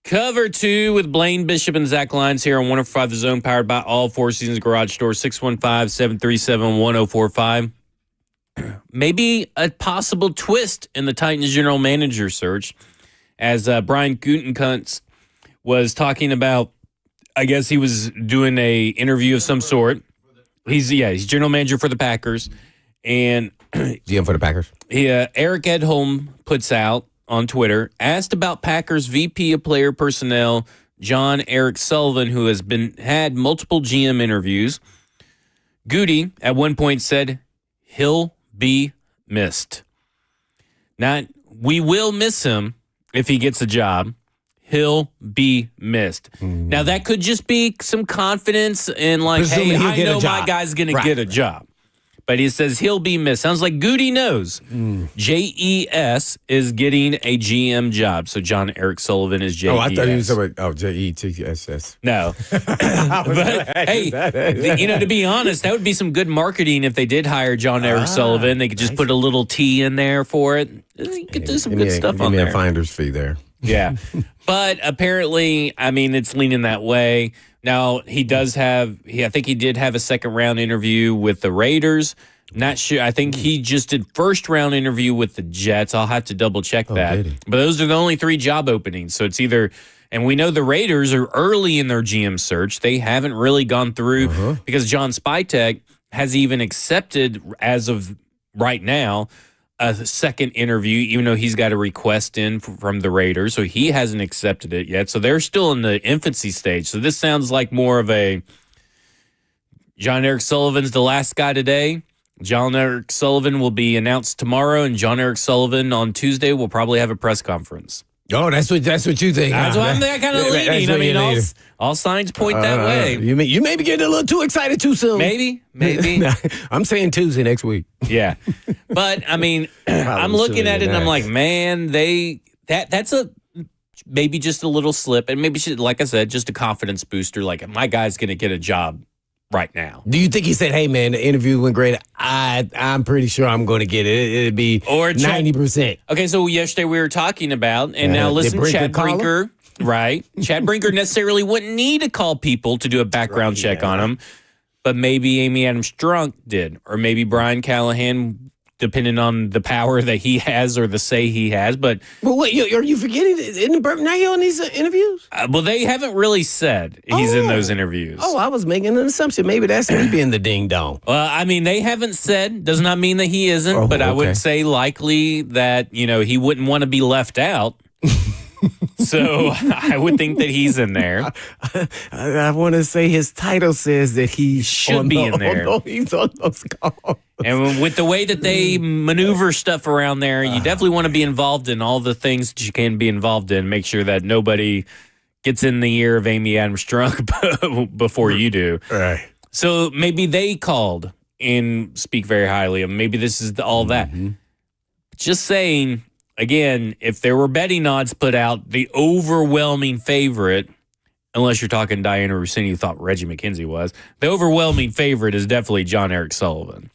Cover 2 with Blaine Bishop and Zach Lyons here on 105 The Zone, powered by All Four Seasons Garage Store, 615-737-1045. Maybe a possible twist in the Titans general manager search, as Brian Gutekunst was talking about. I guess he was doing a interview of some sort. He's general manager for the Packers, and GM for the Packers. Eric Edholm puts out on Twitter, asked about Packers VP of Player Personnel John Eric Sullivan, who has had multiple GM interviews. Goody at one point said he'll be missed. Not we will miss him if he gets a job. He'll be missed. Now that could just be some confidence in like, Presumably hey, he'll I get a know job. my guy's going to get a job. But he says he'll be missed. Sounds like Goody knows. JES is getting a GM job. So John Eric Sullivan is JES. Oh, I thought he was talking about JETSS. No. But hey, to be honest, that would be some good marketing if they did hire John Eric Sullivan. They could just put a little T in there for it. You could do some good stuff on there. Give me a finder's fee there. Yeah. But apparently, I mean, it's leaning that way. Now, he does have, I think he did have a second round interview with the Raiders. Not sure. I think he just did first round interview with the Jets. I'll have to double check that. Did he? But those are the only 3 job openings. So it's either, and we know the Raiders are early in their GM search. They haven't really gone through because John Spytek has even accepted, as of right now, a second interview, even though he's got a request in from the Raiders. So he hasn't accepted it yet. So they're still in the infancy stage. So this sounds like more of a John Eric Sullivan's the last guy today. John Eric Sullivan will be announced tomorrow, and John Eric Sullivan on Tuesday will probably have a press conference. Oh, that's what you think. That's why I'm kind of leaning. I mean, all signs point that way. You may be getting a little too excited too soon. Maybe. I'm saying Tuesday next week. Yeah. But, I mean, I'm looking at it and I'm like, man, that's a maybe just a little slip. And maybe, like I said, just a confidence booster. Like, my guy's going to get a job right now. Do you think he said, hey, man, the interview went great? I'm pretty sure I'm going to get it. It'd be 90%. Okay, so yesterday we were talking about, and now listen, Chad Brinker, right? Chad Brinker necessarily wouldn't need to call people to do a background check on him, but maybe Amy Adams Strunk did, or maybe Brian Callahan, depending on the power that he has or the say he has. But wait, are you forgetting? Isn't Burt Nagy on these interviews? Well, they haven't really said he's in those interviews. Oh, I was making an assumption. Maybe that's me being the ding dong. Well, I mean, they haven't said. Does not mean that he isn't. But I would say likely that he wouldn't want to be left out. So I would think that he's in there. I want to say his title says that he should be in there. He's on those calls. And with the way that they maneuver stuff around there, you definitely want to be involved in all the things that you can be involved in. Make sure that nobody gets in the ear of Amy Adams Strunk before you do. Right. So maybe they called and speak very highly of him. Maybe this is all that. Just saying. Again, if there were betting odds put out, the overwhelming favorite, unless you're talking Diana Rossini, who thought Reggie McKenzie was, the overwhelming favorite is definitely John Eric Sullivan.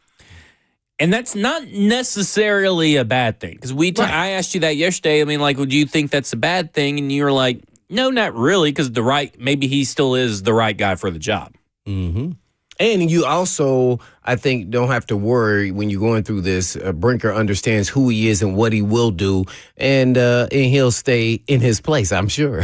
And that's not necessarily a bad thing. Because I asked you that yesterday. I mean, like, do you think that's a bad thing? And you were like, no, not really, because maybe he still is the right guy for the job. Mm-hmm. And you also, I think, don't have to worry when you're going through this. Brinker understands who he is and what he will do, and he'll stay in his place, I'm sure.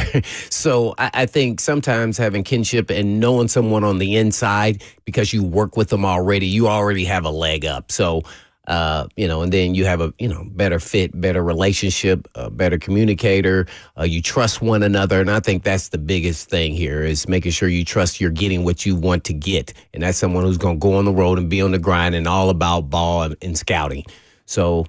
So I think sometimes having kinship and knowing someone on the inside, because you work with them already, you already have a leg up. So, and then you have a, better fit, better relationship, a better communicator. You trust one another. And I think that's the biggest thing here is making sure you trust you're getting what you want to get. And that's someone who's going to go on the road and be on the grind and all about ball and scouting. So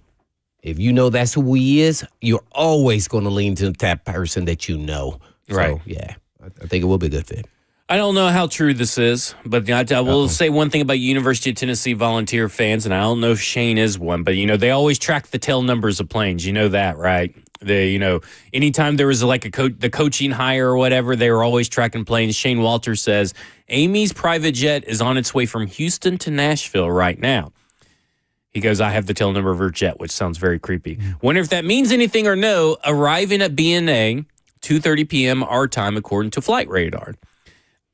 if you know that's who he is, you're always going to lean to that person that you know. Right. So, yeah, I think it will be a good fit. I don't know how true this is, but I will say one thing about University of Tennessee volunteer fans, and I don't know if Shane is one, but, they always track the tail numbers of planes. You know that, right? They, anytime there was like the coaching hire or whatever, they were always tracking planes. Shane Walters says, Amy's private jet is on its way from Houston to Nashville right now. He goes, I have the tail number of her jet, which sounds very creepy. Wonder if that means anything or no. Arriving at BNA 2:30 p.m. our time, according to Flight Radar.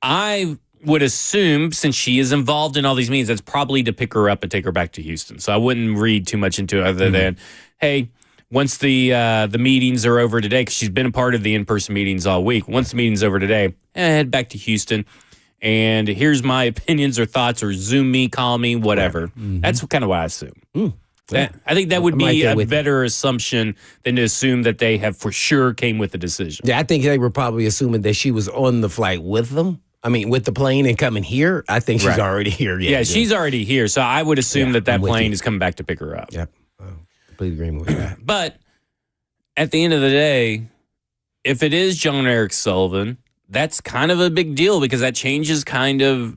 I would assume, since she is involved in all these meetings, that's probably to pick her up and take her back to Houston. So I wouldn't read too much into it other than, hey, once the meetings are over today, because she's been a part of the in-person meetings all week. Once the meeting's over today, head back to Houston. And here's my opinions or thoughts, or Zoom me, call me, whatever. That's kind of what I assume. I think that would be a better assumption than to assume that they have for sure came with a decision. Yeah, I think they were probably assuming that she was on the flight with them. I mean, with the plane and coming here. I think she's already here. Yeah, she's already here. So I would assume that plane is coming back to pick her up. Yep. Complete agreement with that. But at the end of the day, if it is John Eric Sullivan, that's kind of a big deal because that changes kind of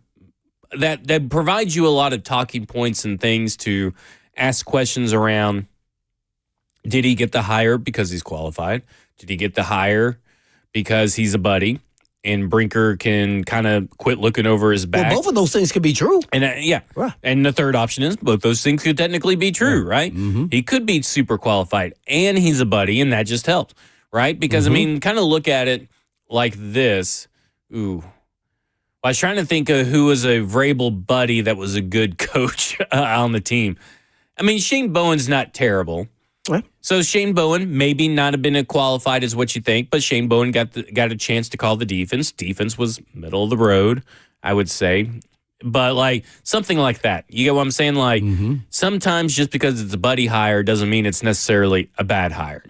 that provides you a lot of talking points and things to ask questions around. Did he get the hire because he's qualified? Did he get the hire because he's a buddy? And Brinker can kind of quit looking over his back. Well, both of those things could be true. And Right. And the third option is both those things could technically be true, right? He could be super qualified and he's a buddy, and that just helps, right? Because, I mean, kind of look at it like this. Ooh. I was trying to think of who was a Vrabel buddy that was a good coach on the team. I mean, Shane Bowen's not terrible. Right. So Shane Bowen maybe not have been as qualified as what you think, but Shane Bowen got a chance to call the defense. Defense was middle of the road, I would say. But like something like that. You get what I'm saying? Like sometimes just because it's a buddy hire doesn't mean it's necessarily a bad hire.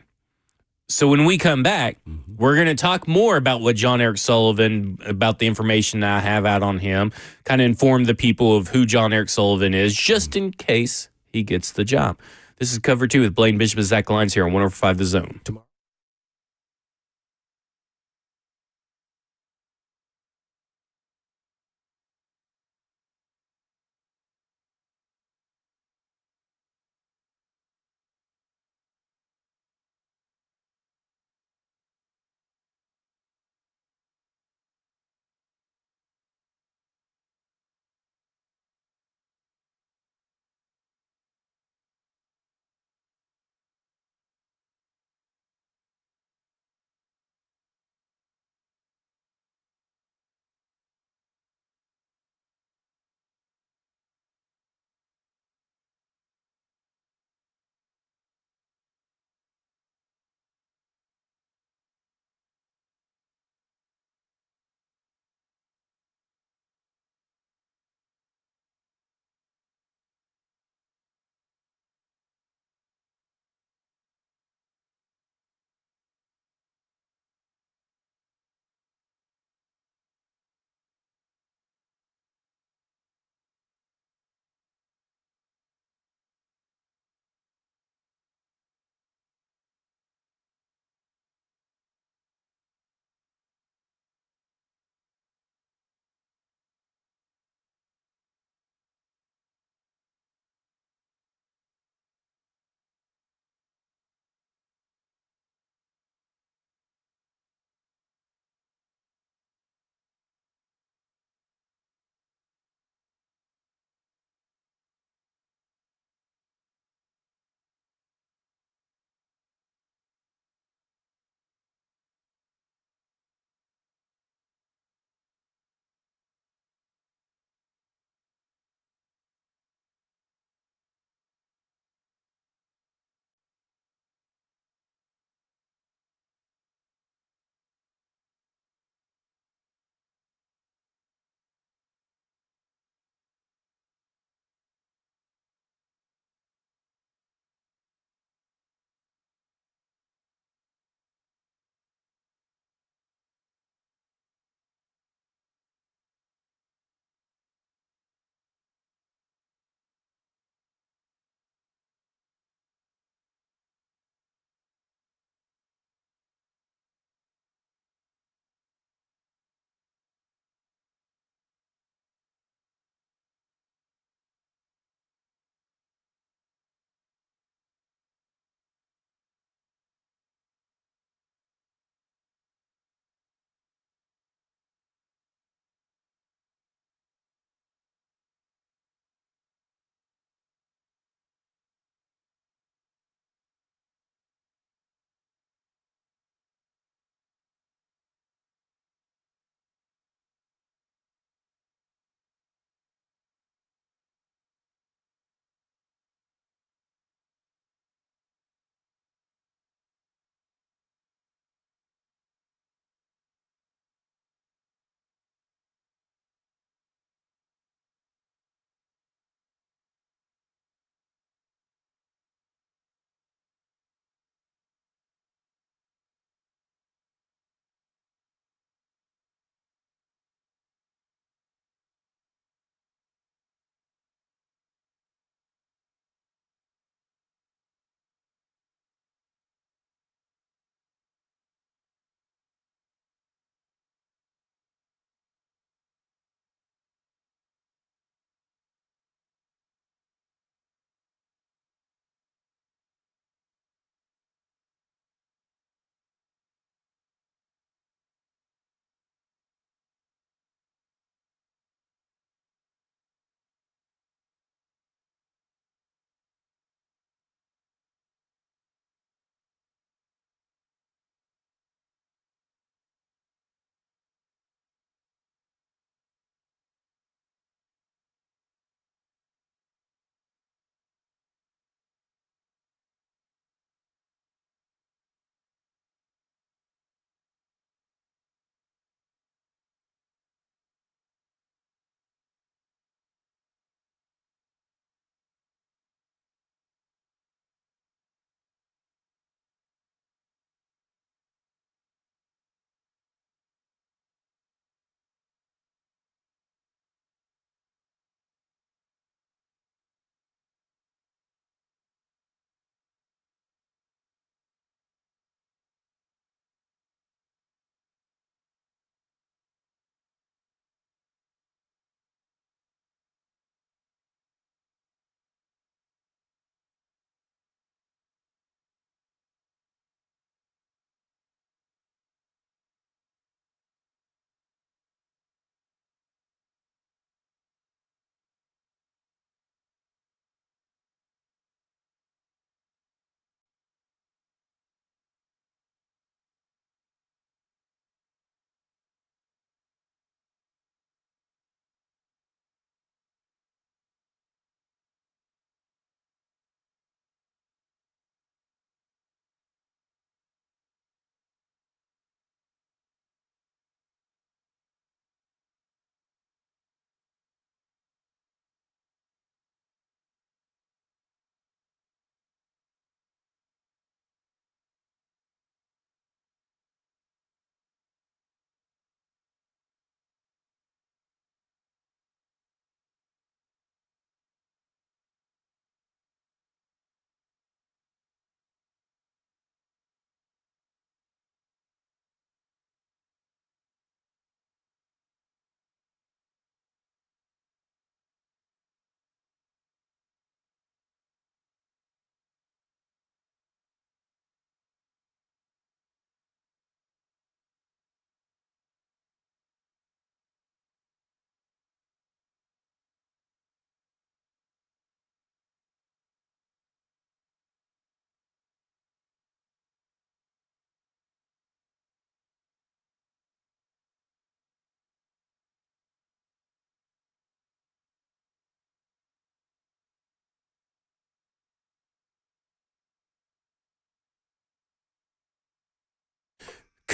So when we come back, we're going to talk more about what John Eric Sullivan, about the information I have out on him, kind of inform the people of who John Eric Sullivan is, just in case he gets the job. This is Cover 2 with Blaine Bishop and Zach Lyons here on 105 The Zone. Tomorrow.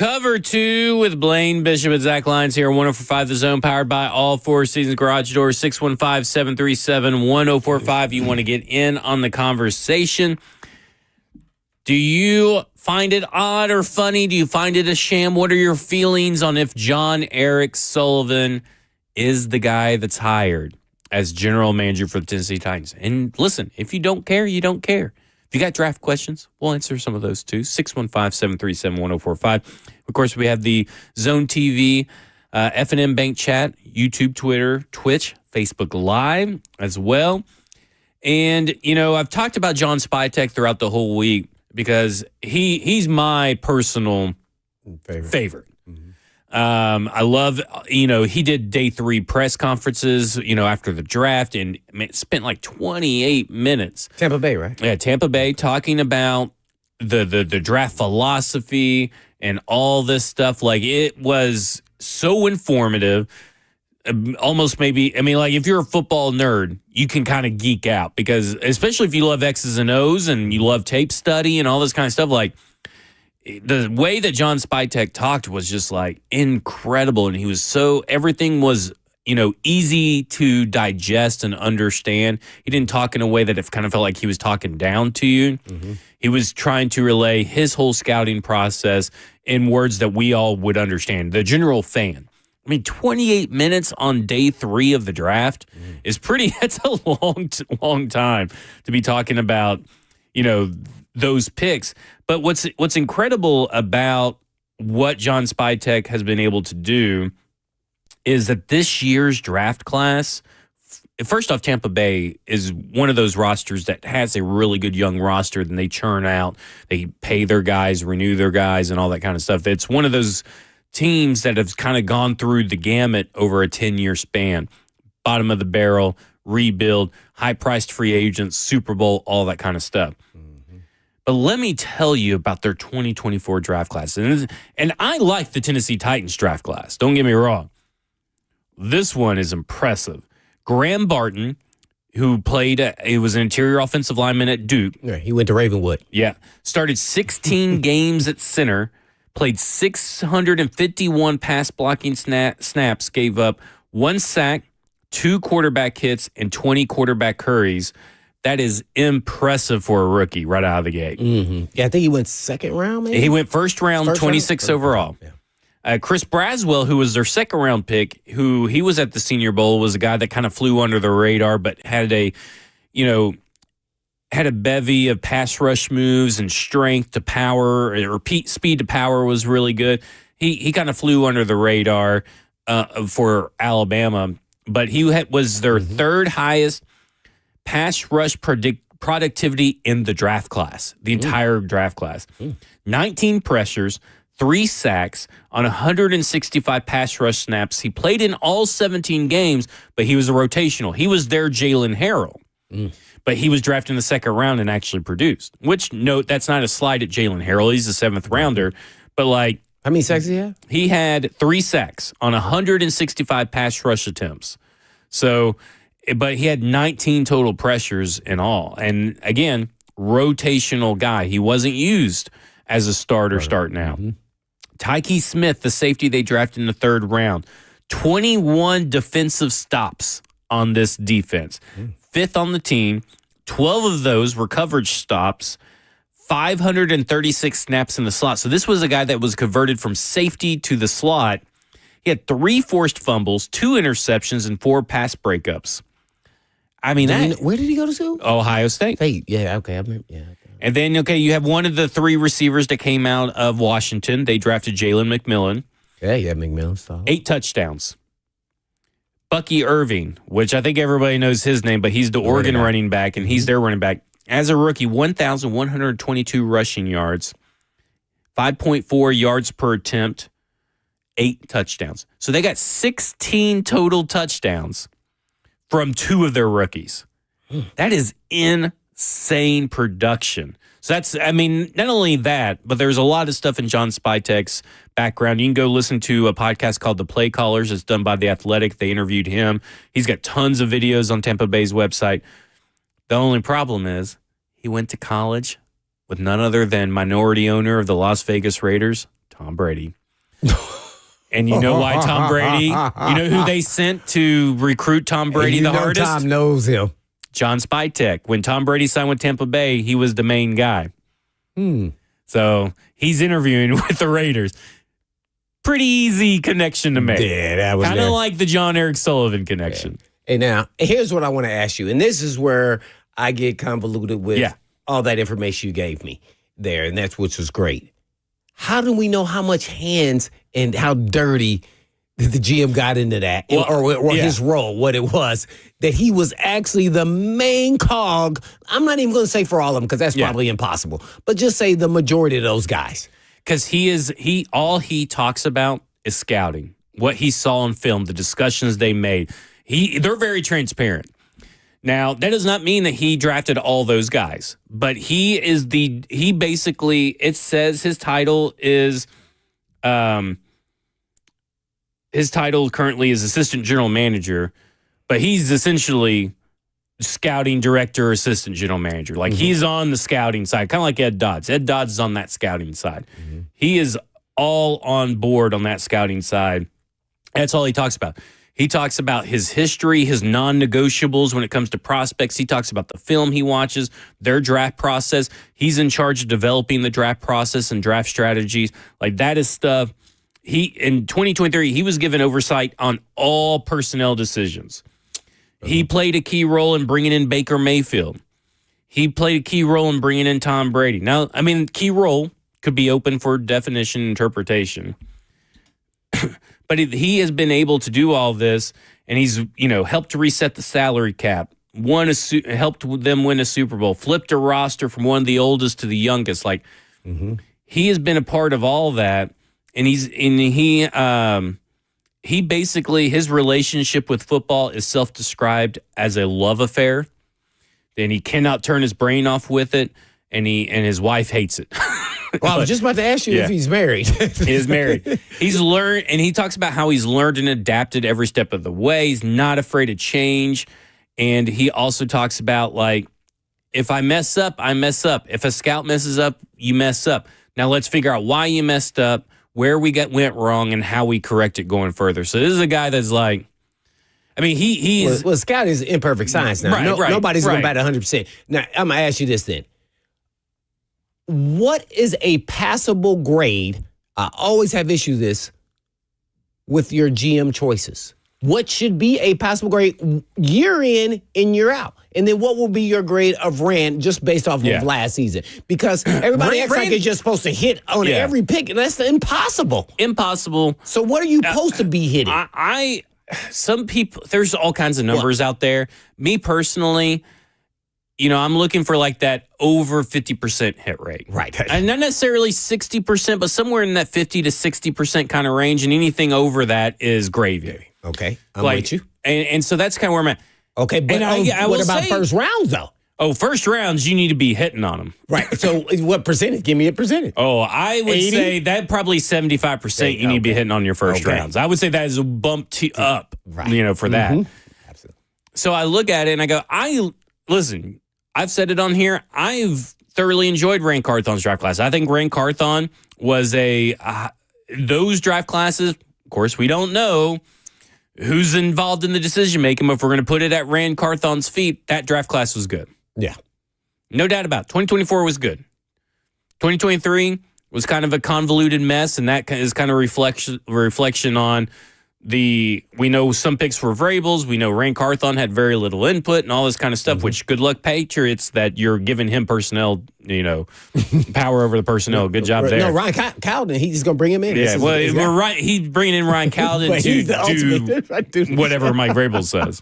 Cover 2 with Blaine Bishop and Zach Lyons here on 104.5 The Zone, powered by all Four Seasons Garage Doors, 615-737-1045. You want to get in on the conversation. Do you find it odd or funny? Do you find it a sham? What are your feelings on if John Eric Sullivan is the guy that's hired as general manager for the Tennessee Titans? And listen, if you don't care, you don't care. If you got draft questions, we'll answer some of those too. 615-737-1045. Of course, we have the Zone TV, F&M Bank Chat, YouTube, Twitter, Twitch, Facebook Live as well. And, you know, I've talked about John Spytek throughout the whole week because he's my personal favorite. I love, you know, he did day 3 press conferences, you know, after the draft and spent like 28 minutes. Tampa Bay, right? Yeah, Tampa Bay, talking about the draft philosophy and all this stuff. Like, it was so informative. Almost maybe, I mean, like, if you're a football nerd, you can kind of geek out because, especially if you love X's and O's and you love tape study and all this kind of stuff, like, the way that John Spytek talked was just like incredible. And he was everything was, you know, easy to digest and understand. He didn't talk in a way that it kind of felt like he was talking down to you. Mm-hmm. He was trying to relay his whole scouting process in words that we all would understand. The general fan. I mean, 28 minutes on day 3 of the draft is that's a long time to be talking about, you know, those picks. But what's incredible about what John Spytek has been able to do is that this year's draft class, first off, Tampa Bay is one of those rosters that has a really good young roster. Then they churn out, they pay their guys, renew their guys, and all that kind of stuff. It's one of those teams that have kind of gone through the gamut over a 10-year span. Bottom of the barrel, rebuild, high-priced free agents, Super Bowl, all that kind of stuff. But let me tell you about their 2024 draft class. And I like the Tennessee Titans draft class. Don't get me wrong. This one is impressive. Graham Barton, who he was an interior offensive lineman at Duke. Yeah, he went to Ravenwood. Yeah. Started 16 games at center, played 651 pass blocking snaps, gave up 1 sack, 2 quarterback hits, and 20 quarterback hurries. That is impressive for a rookie right out of the gate. Mm-hmm. Yeah, I think he went second round, maybe? He went first round, 26 overall. Yeah. Chris Braswell, who was their second round pick, who he was at the Senior Bowl, was a guy that kind of flew under the radar, but had a bevy of pass rush moves and strength to power, or speed to power was really good. He kind of flew under the radar for Alabama, but he was their third highest pass rush productivity in the draft class, the entire draft class. 19 pressures, 3 sacks on 165 pass rush snaps. He played in all 17 games, but he was a rotational. He was their Jalen Harrell. But he was drafted in the second round and actually produced. Which, note, that's not a slight at Jalen Harrell. He's a 7th rounder. But, like... How many sacks did he have? He had 3 sacks on 165 pass rush attempts. So... But he had 19 total pressures in all. And again, rotational guy. He wasn't used as a starter starting out. Tyke Smith, the safety they drafted in the 3rd round, 21 defensive stops on this defense. 5th on the team. 12 of those were coverage stops. 536 snaps in the slot. So this was a guy that was converted from safety to the slot. He had 3 forced fumbles, 2 interceptions, and 4 pass breakups. I mean, where did he go to school? Ohio State. Yeah, okay. I remember, yeah. And then, you have one of the 3 receivers that came out of Washington. They drafted Jalen McMillan. Yeah, McMillan style. 8 touchdowns. Bucky Irving, which I think everybody knows his name, but he's the Oregon running back, and he's their running back. As a rookie, 1,122 rushing yards, 5.4 yards per attempt, 8 touchdowns. So they got 16 total touchdowns from 2 of their rookies. That is insane production. So that's, I mean, not only that, but there's a lot of stuff in John Spytek's background. You can go listen to a podcast called The Play Callers. It's done by The Athletic. They interviewed him. He's got tons of videos on Tampa Bay's website. The only problem is he went to college with none other than minority owner of the Las Vegas Raiders, Tom Brady. And you know why Tom Brady? You know who they sent to recruit Tom Brady the hardest? Tom knows him. John Spytek. When Tom Brady signed with Tampa Bay, he was the main guy. So he's interviewing with the Raiders. Pretty easy connection to make. Yeah, that was kind of like the John Eric Sullivan connection. Hey, now, here's what I want to ask you. And this is where I get convoluted with all that information you gave me there, and that's which was great. How do we know how much hands and how dirty the GM got into that, or his role, what it was, that he was actually the main cog? I'm not even going to say for all of them because that's probably impossible, but just say the majority of those guys. Because all he talks about is scouting, what he saw on film, the discussions they made. They're very transparent. Now, that does not mean that he drafted all those guys, but he basically, it says his title is, his title currently is assistant general manager, but he's essentially scouting director, assistant general manager. Like he's on the scouting side, kind of like Ed Dodds. Ed Dodds is on that scouting side. He is all on board on that scouting side. That's all he talks about. He talks about his history, his non-negotiables when it comes to prospects. He talks about the film he watches, their draft process. He's in charge of developing the draft process and draft strategies. Like that is stuff. In 2023, he was given oversight on all personnel decisions. He played a key role in bringing in Baker Mayfield. He played a key role in bringing in Tom Brady. Now, I mean, key role could be open for definition and interpretation. But he has been able to do all this, and he's helped to reset the salary cap, helped them win a Super Bowl, flipped a roster from one of the oldest to the youngest. Like he has been a part of all that, and he basically, his relationship with football is self-described as a love affair, and he cannot turn his brain off with it, and his wife hates it. Well, I was just about to ask you if he's married. He is married. He's learned, and he talks about how he's learned and adapted every step of the way. He's not afraid of change. And he also talks about, like, if I mess up, I mess up. If a scout messes up, you mess up. Now let's figure out why you messed up, where we went wrong, and how we correct it going further. So this is a guy that's like, I mean, he's... Well, scout is imperfect science now. Nobody's going to bat 100%. Now, I'm going to ask you this then. What is a passable grade? I always have issues with your GM choices. What should be a passable grade year in and year out? And then what will be your grade of Rand just based off of last season? Because everybody acts like it's just supposed to hit on every pick, and that's impossible. Impossible. So what are you supposed to be hitting? Some people, there's all kinds of numbers out there. Me personally, I'm looking for like that over 50% hit rate. Right. And not necessarily 60%, but somewhere in that 50 to 60% kind of range. And anything over that is gravy. Okay. I'm with you. And so that's kind of where I'm at. Okay. But what about first rounds, though? Oh, first rounds, you need to be hitting on them. Right. So what percentage? Give me a percentage. Oh, I would say that probably 75% you need to be hitting on your first rounds. I would say that is a bump up, for that. Absolutely. So I look at it and I go, listen, I've said it on here. I've thoroughly enjoyed Rand Carthon's draft class. I think Rand Carthon was those draft classes. Of course, we don't know who's involved in the decision making, but if we're going to put it at Rand Carthon's feet, that draft class was good. Yeah. No doubt about it. 2024 was good. 2023 was kind of a convoluted mess, and that is kind of reflection on we know some picks were variables. We know Rand Carthon had very little input and all this kind of stuff, which good luck Patriots that you're giving him personnel, power over the personnel. Good job there. No, Ryan Cowden, he's going to bring him in. Yeah, we're right. He's bringing in Ryan Cowden to do whatever Mike Vrabel says.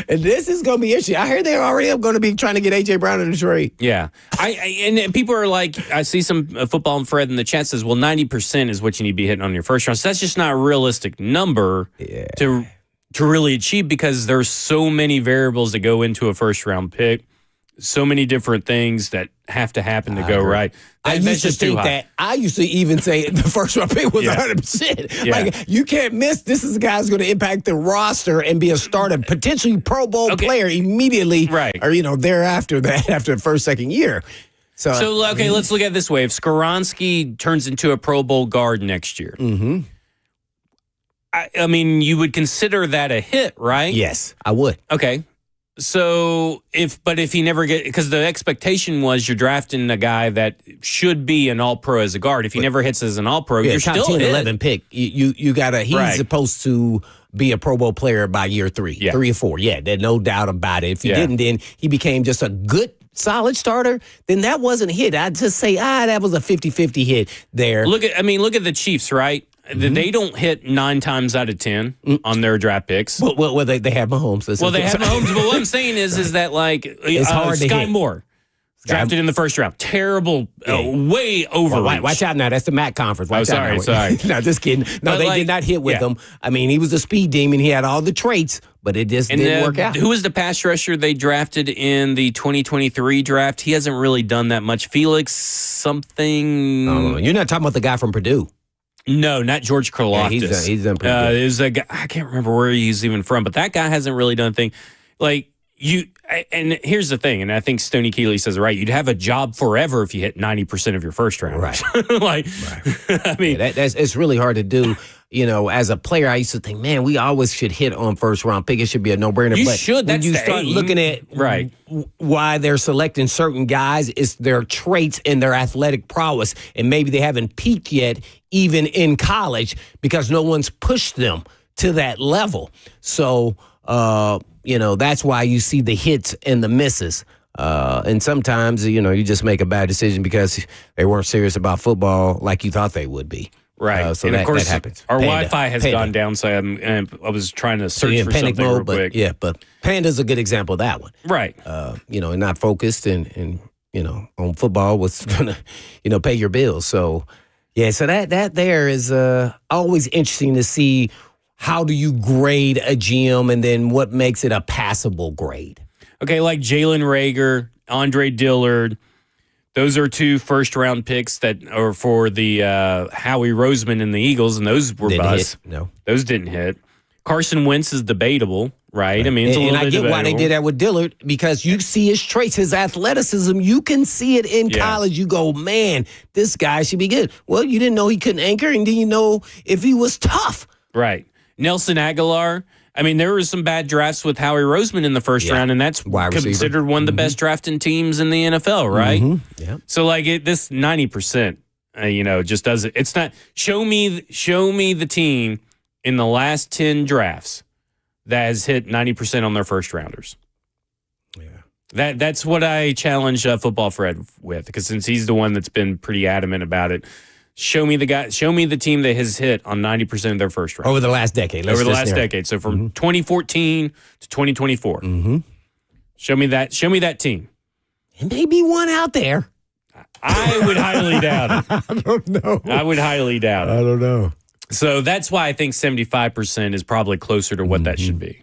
And this is going to be interesting. I heard they're already going to be trying to get A.J. Brown in the trade. Yeah. And people are like, I see some football and Fred in the chat says, well, 90% is what you need to be hitting on your first round. So that's just not a realistic number to really achieve because there's so many variables that go into a first round pick. So many different things that have to happen to go right. I used to think that. I used to even say the first round pick was 100%. Yeah. Like, you can't miss. This is a guy who's going to impact the roster and be a starter, potentially Pro Bowl player immediately. Right. Or, thereafter that, after the first, second year. So, okay, let's look at it this way. If Skoronski turns into a Pro Bowl guard next year, I mean, you would consider that a hit, right? yes, I would. Okay. So if he never because the expectation was you're drafting a guy that should be an All-Pro as a guard. If he never hits as an All-Pro, Yeah, you're top still 10, hit. 11 pick. You gotta. He's Right. supposed to be a Pro Bowl player by year 3, Yeah. 3 or 4. Yeah, there's no doubt about it. If he Yeah. didn't, then he became just a good, solid starter. Then that wasn't a hit. I'd just say, that was a 50-50 hit there. Look at the Chiefs, right? They don't hit 9 times out of 10 on their draft picks. Well, they have Mahomes. Well, they have Mahomes, but what I'm saying is that like It's hard to Sky hit. Moore drafted in the first round, terrible, way overreach. Watch out now. That's the MAC conference. Watch out now. sorry. No, just kidding. No, But they like, did not hit with yeah. him. I mean, he was a speed demon. He had all the traits, but it just didn't work out. Who was the pass rusher they drafted in the 2023 draft? He hasn't really done that much. Felix something. Oh, you're not talking about the guy from Purdue. No, not George Karlaftis. Yeah, he's done pretty good. It was a guy, I can't remember where he's even from, but that guy hasn't really done a thing. Like and here's the thing, and I think Stoney Keeley says it right. You'd have a job forever if you hit 90% of your first round. Right. I mean, It's really hard to do. You know, as a player, I used to think, man, we always should hit on first round pick. It should be a no brainer. You but should. When That's you the start aim. looking at Right. why they're selecting certain guys, it's their traits and their athletic prowess, and maybe they haven't peaked yet, even in college, because no one's pushed them to that level. So, that's why you see the hits and the misses. And sometimes, you just make a bad decision because they weren't serious about football like you thought they would be. right. So and that, of course, that happens. our Panda. Wi-Fi has Panda. gone down, so I was trying to So search you're in for panic something mode, real quick. but Panda's a good example of that one. Right. And not focused and on football, what's gonna, pay your bills. So so that there is always interesting to see how do you grade a GM and then what makes it a passable grade. Okay, like Jalen Reagor, Andre Dillard. Those are 2 first-round picks that are for the Howie Roseman and the Eagles, and those were Didn't busts. hit. No. Those didn't hit. Carson Wentz is debatable, right? I mean, it's a And little I bit get why they debatable. did that with Dillard, because you see his traits, his athleticism. You can see it in Yeah. college. You go, man, this guy should be good. Well, you didn't know he couldn't anchor, and then you know if he was tough. Right. Nelson Aguilar. I mean, there were some bad drafts with Howie Roseman in the first round, and that's Wide receiver. considered one of the best drafting teams in the NFL, right? Yeah. So, like, this 90%, just doesn't. It's not. Show me the team in the last 10 drafts that has hit 90% on their first rounders. Yeah. That's what I challenge Football Fred with, because since he's the one that's been pretty adamant about it. Show me the team that has hit on 90% of their first round. Over the last decade. Over the last decade. So from 2014 to 2024. Mm-hmm. Show me that team. There may be one out there. I would highly doubt it. I don't know. I would highly doubt it. don't know. So that's why I think 75% is probably closer to what that should be.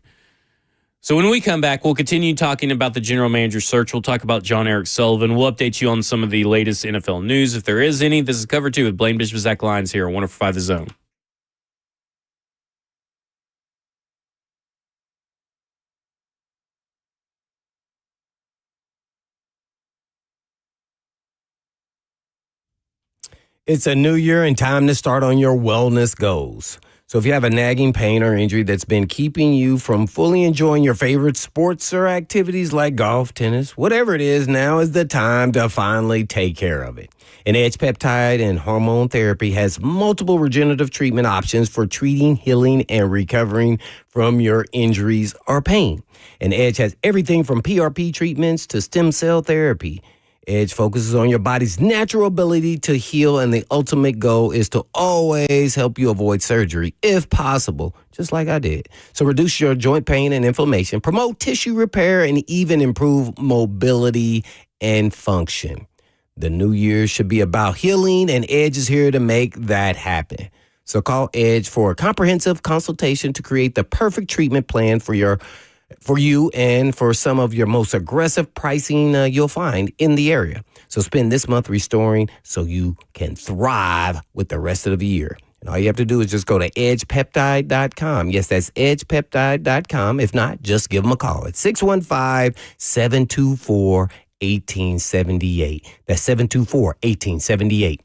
So when we come back, we'll continue talking about the general manager search. We'll talk about John Eric Sullivan. We'll update you on some of the latest NFL news, if there is any. This is Cover 2 with Blaine Bishop, Zach Lyons here on 105 The Zone. It's a new year and time to start on your wellness goals. So if you have a nagging pain or injury that's been keeping you from fully enjoying your favorite sports or activities like golf, tennis, whatever it is, now is the time to finally take care of it. And Edge Peptide and Hormone Therapy has multiple regenerative treatment options for treating, healing, and recovering from your injuries or pain. And Edge has everything from PRP treatments to stem cell therapy. Edge focuses on your body's natural ability to heal, and the ultimate goal is to always help you avoid surgery, if possible, just like I did. So reduce your joint pain and inflammation, promote tissue repair, and even improve mobility and function. The new year should be about healing, and Edge is here to make that happen. So call Edge for a comprehensive consultation to create the perfect treatment plan for you and for some of your most aggressive pricing you'll find in the area. So spend this month restoring so you can thrive with the rest of the year. And all you have to do is just go to edgepeptide.com. Yes, that's edgepeptide.com. If not, just give them a call at 615-724-8888. 1878. That's 724-1878.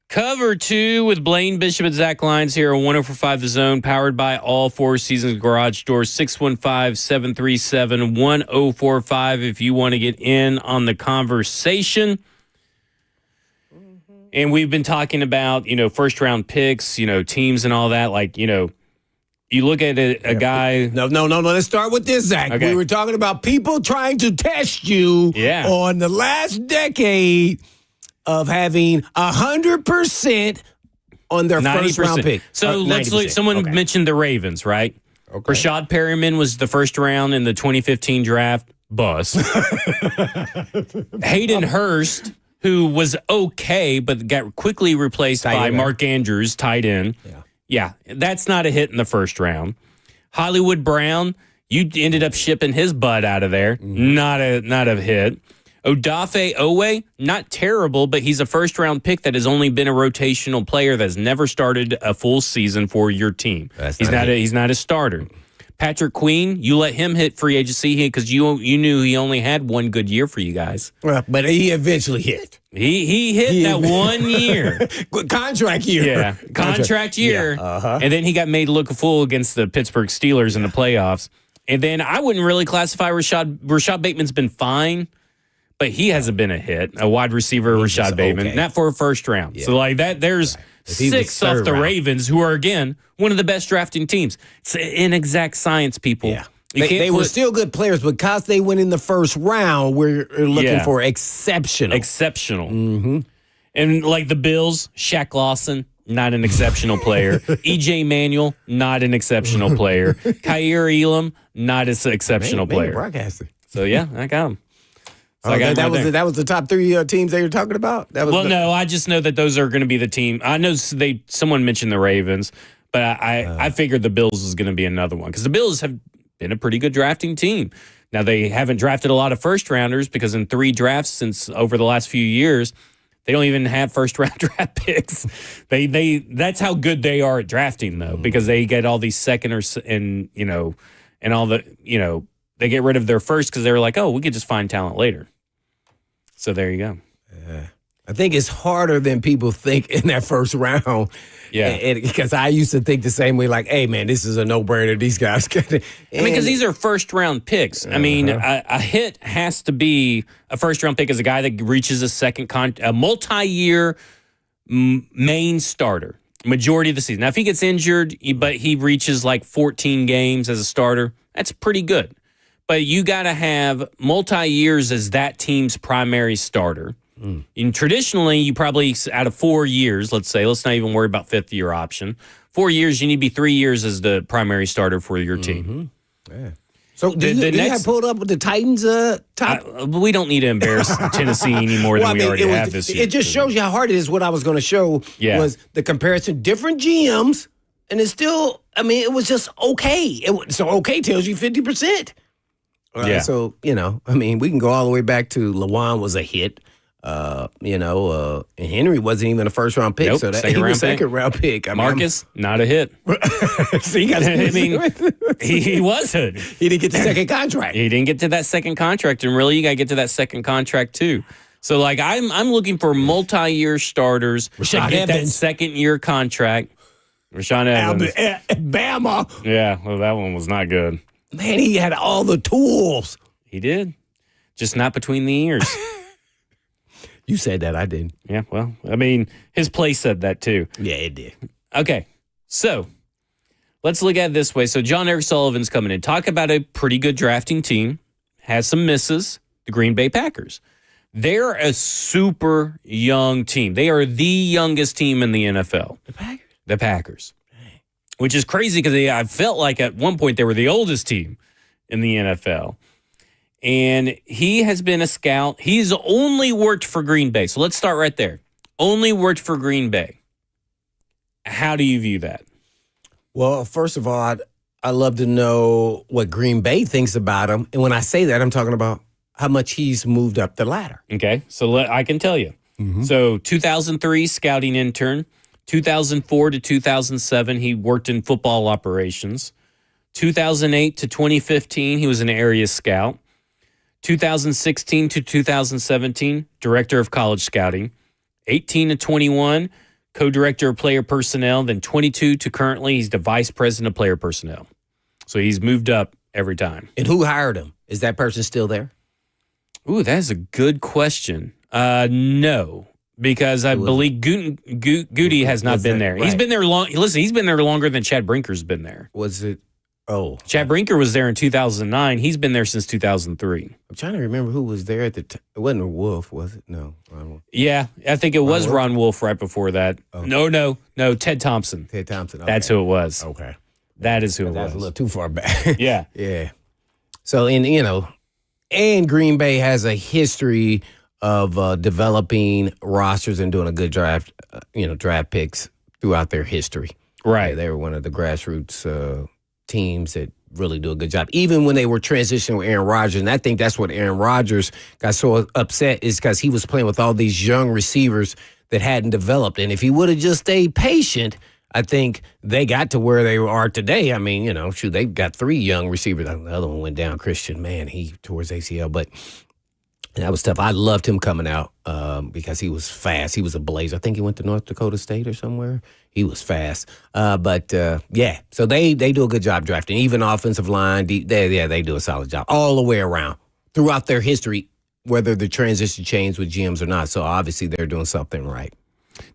Cover 2 with Blaine Bishop and Zach Lyons here on 104.5 The Zone, powered by All Four Seasons Garage Doors, 615-737-1045 if you want to get in on the conversation. And we've been talking about, first round picks, teams and all that. Like, you look at a guy. No. Let's start with this, Zach. Okay. We were talking about people trying to test you on the last decade of having 100% on their 90%. first round pick. So let's look. Someone mentioned the Ravens, right? Okay. Rashad Perriman was the first round in the 2015 draft. Bust. Hayden Hurst who was okay, but got quickly replaced by Mark Andrews, tight end. Yeah, that's not a hit in the first round. Hollywood Brown, you ended up shipping his butt out of there. Not a hit. Odafe Owe, not terrible, but he's a first-round pick that has only been a rotational player that's never started a full season for your team. He's not a starter. Patrick Queen, you let him hit free agency because you knew he only had one good year for you guys. Well, but he eventually hit. He hit that 1 year. Contract year. Yeah, contract year. Yeah. And then he got made look a fool against the Pittsburgh Steelers in the playoffs. And then I wouldn't really classify Rashad Bateman's been fine. But he hasn't been a hit, a wide receiver, Rashad Bateman, not for a first round. Yeah. So like that, there's 6 off the Ravens, who are, again, one of the best drafting teams. It's inexact science, people. Yeah. They were still good players, but because they went in the first round, we're looking for exceptional. Exceptional. And like the Bills, Shaq Lawson, not an exceptional player. E.J. Manuel, not an exceptional player. Khair Elam, not an exceptional player. Broadcaster. So, yeah, I got him. So that was the top 3 teams they were talking about? No, I just know that those are going to be the team. I know someone mentioned the Ravens, but I figured the Bills was going to be another one because the Bills have been a pretty good drafting team. Now, they haven't drafted a lot of first-rounders because in 3 drafts since over the last few years, they don't even have first-round draft picks. That's how good they are at drafting, though, because they get all these second and all the, they get rid of their first because they were like, oh, we could just find talent later. So there you go. I think it's harder than people think in that first round. Yeah. Because I used to think the same way, like, hey, man, this is a no-brainer. These guys. Because these are first-round picks. I mean, a hit has to be a first-round pick as a guy that reaches a multi-year main starter, majority of the season. Now, if he gets injured, but he reaches like 14 games as a starter, that's pretty good. But you got to have multi-years as that team's primary starter. And traditionally, you probably, out of 4 years, let's not even worry about fifth-year option. 4 years, you need to be 3 years as the primary starter for your team. Yeah. So do you have pulled up with the Titans top? We don't need to embarrass Tennessee any more than we already have this year. It just shows you how hard it is. What I was going to show was the comparison, different GMs, and it's still, it was just okay. So okay tells you 50%. So, we can go all the way back to Lawan was a hit. And Henry wasn't even a first-round pick. Nope, so that he was a second-round pick. Marcus, not a hit. So he wasn't. He didn't get the second contract. He didn't get to that second contract, and really, you got to get to that second contract, too. So, like, I'm looking for multi-year starters Rashad to get Evans. that second-year contract. Rashaan Evans. Bama. Yeah, well, that one was not good. Man, he had all the tools. He did. Just not between the ears. You said that. I didn't. Yeah, well, his play said that too. Yeah, it did. Okay, so let's look at it this way. So John Eric Sullivan's coming in. Talk about a pretty good drafting team. Has some misses. The Green Bay Packers. They're a super young team. They are the youngest team in the NFL. The Packers? The Packers. Which is crazy because I felt like at one point they were the oldest team in the NFL. And he has been a scout. He's only worked for Green Bay. So let's start right there. Only worked for Green Bay. How do you view that? Well, first of all, I'd love to know what Green Bay thinks about him. And when I say that, I'm talking about how much he's moved up the ladder. Okay, so I can tell you. So 2003, scouting intern. 2004 to 2007, he worked in football operations. 2008 to 2015, he was an area scout. 2016 to 2017, director of college scouting. 18 to 21, co-director of player personnel. Then 22 to currently, he's the vice president of player personnel. So he's moved up every time. And who hired him? Is that person still there? Ooh, that is a good question. No. Because I believe Goody has not been there. Right. He's been there long. Listen, he's been there longer than Chad Brinker's been there. Was it? Oh, Chad Brinker was there in 2009. He's been there since 2003. I'm trying to remember who was there at the time. It wasn't Wolf, was it? No, Ron Wolf. Yeah, I think it was Ron Wolf right before that. Oh. No, Ted Thompson. Ted Thompson. Okay. That's who it was. Okay, that is who it was. That's a little too far back. Yeah, yeah. So and Green Bay has a history of developing rosters and doing a good draft picks throughout their history. Right. They were one of the grassroots teams that really do a good job. Even when they were transitioning with Aaron Rodgers, and I think that's what Aaron Rodgers got so upset is because he was playing with all these young receivers that hadn't developed. And if he would have just stayed patient, I think they got to where they are today. I mean, they got 3 young receivers. The other one went down, Christian. Man, he tore his ACL, but that was tough. I loved him coming out because he was fast. He was a blazer. I think he went to North Dakota State or somewhere. He was fast. Yeah, so they do a good job drafting. Even offensive line, they do a solid job all the way around throughout their history, whether the transition changed with GMs or not. So obviously they're doing something right.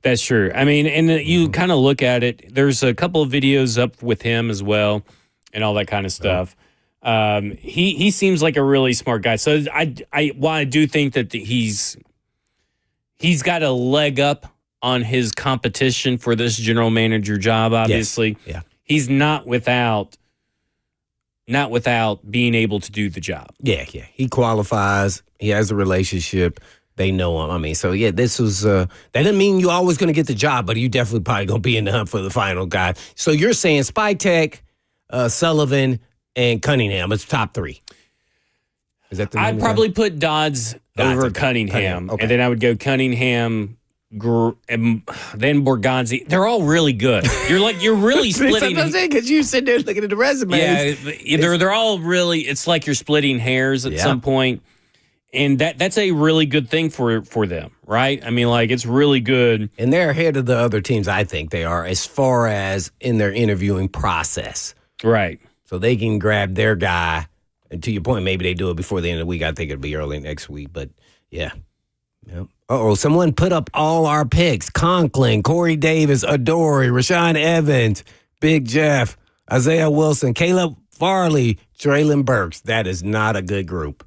That's true. I mean, and you kind of look at it. There's a couple of videos up with him as well and all that kind of stuff. He seems like a really smart guy. So I do think that he's got a leg up on his competition for this general manager job, obviously. Yes. Yeah. He's not without being able to do the job. Yeah. He qualifies. He has a relationship. They know him. I mean, so yeah, this was that doesn't mean you're always going to get the job, but you definitely probably going to be in the hunt for the final guy. So you're saying Spytek, Sullivan, and Cunningham is top 3. Is that the I'd probably put Dodds over Cunningham, okay. and then I would go Cunningham, and then Borgonzi. They're all really good. You're really splitting. Because you're sitting there looking at the resumes. Yeah, they're all really. It's like you're splitting hairs at some point, and that's a really good thing for them, right? I mean, like it's really good, and they're ahead of the other teams. I think they are as far as in their interviewing process, right? So they can grab their guy. And to your point, maybe they do it before the end of the week. I think it'll be early next week, but yeah. Yep. Someone put up all our picks. Conklin, Corey Davis, Adoree', Rashaan Evans, Big Jeff, Isaiah Wilson, Caleb Farley, Traylon Burks. That is not a good group.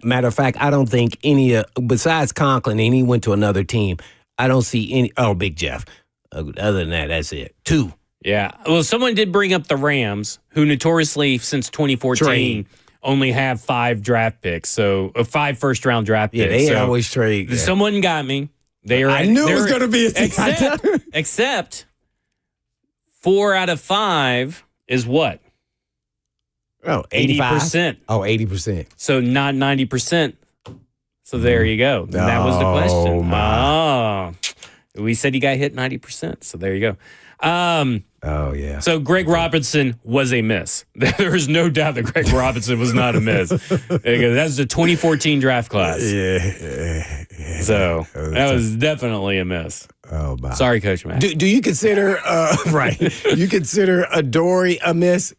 Matter of fact, I don't think any, besides Conklin, and he went to another team, I don't see any. Oh, Big Jeff. Other than that, that's it. 2. Yeah. Well, someone did bring up the Rams, who notoriously since 2014 only have 5 draft picks, so 5 first-round draft picks. Yeah, they always trade. Yeah. Someone got me. I knew it was going to be except 4 out of 5 is what? Oh, 80%. Oh, 80%. So not 90%. So there you go. That was the question. My. Oh, we said you got hit 90%. So there you go. Oh, yeah. So Greg Robinson was a miss. There is no doubt that Greg Robinson was not a miss. That's the 2014 draft class. Yeah. So that was definitely a miss. Oh, my. Sorry, Coach Matt. Do you consider, right, you consider Adoree' a miss?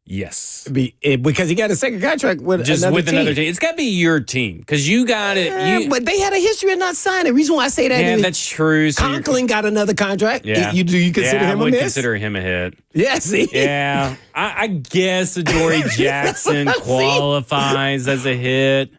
Yes. Because he got a second contract with another team. It's got to be your team because you got it. But they had a history of not signing. The reason why I say that is that's true. So Conklin got another contract. Yeah. Do you consider him a miss? I would consider him a hit. Yeah, see? Yeah. I guess Adoree' Jackson qualifies as a hit.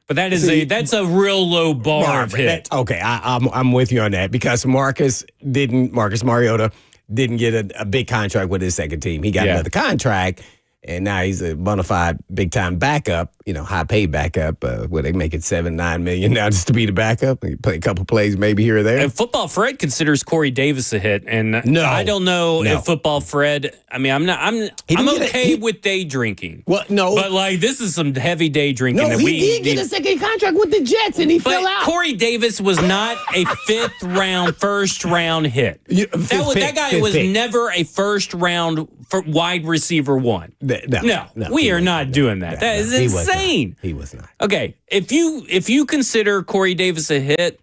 But that's a real low bar of hit. Okay, I'm with you on that because Marcus Mariota didn't get a big contract with his second team. He got another contract, and now he's a bona fide big-time backup, high-paid backup, where they make it $7-9 million now just to be the backup. He play a couple plays maybe here or there. And Football Fred considers Corey Davis a hit, and I don't know if Football Fred. I mean, I'm okay with day drinking. Well, no, but this is some heavy day drinking. No, he did get a second contract with the Jets, and he fell out. Corey Davis was not a first round hit. That guy was never a first round wide receiver 1. No, we are not doing that. That is insane. He was not. Okay, if you consider Corey Davis a hit,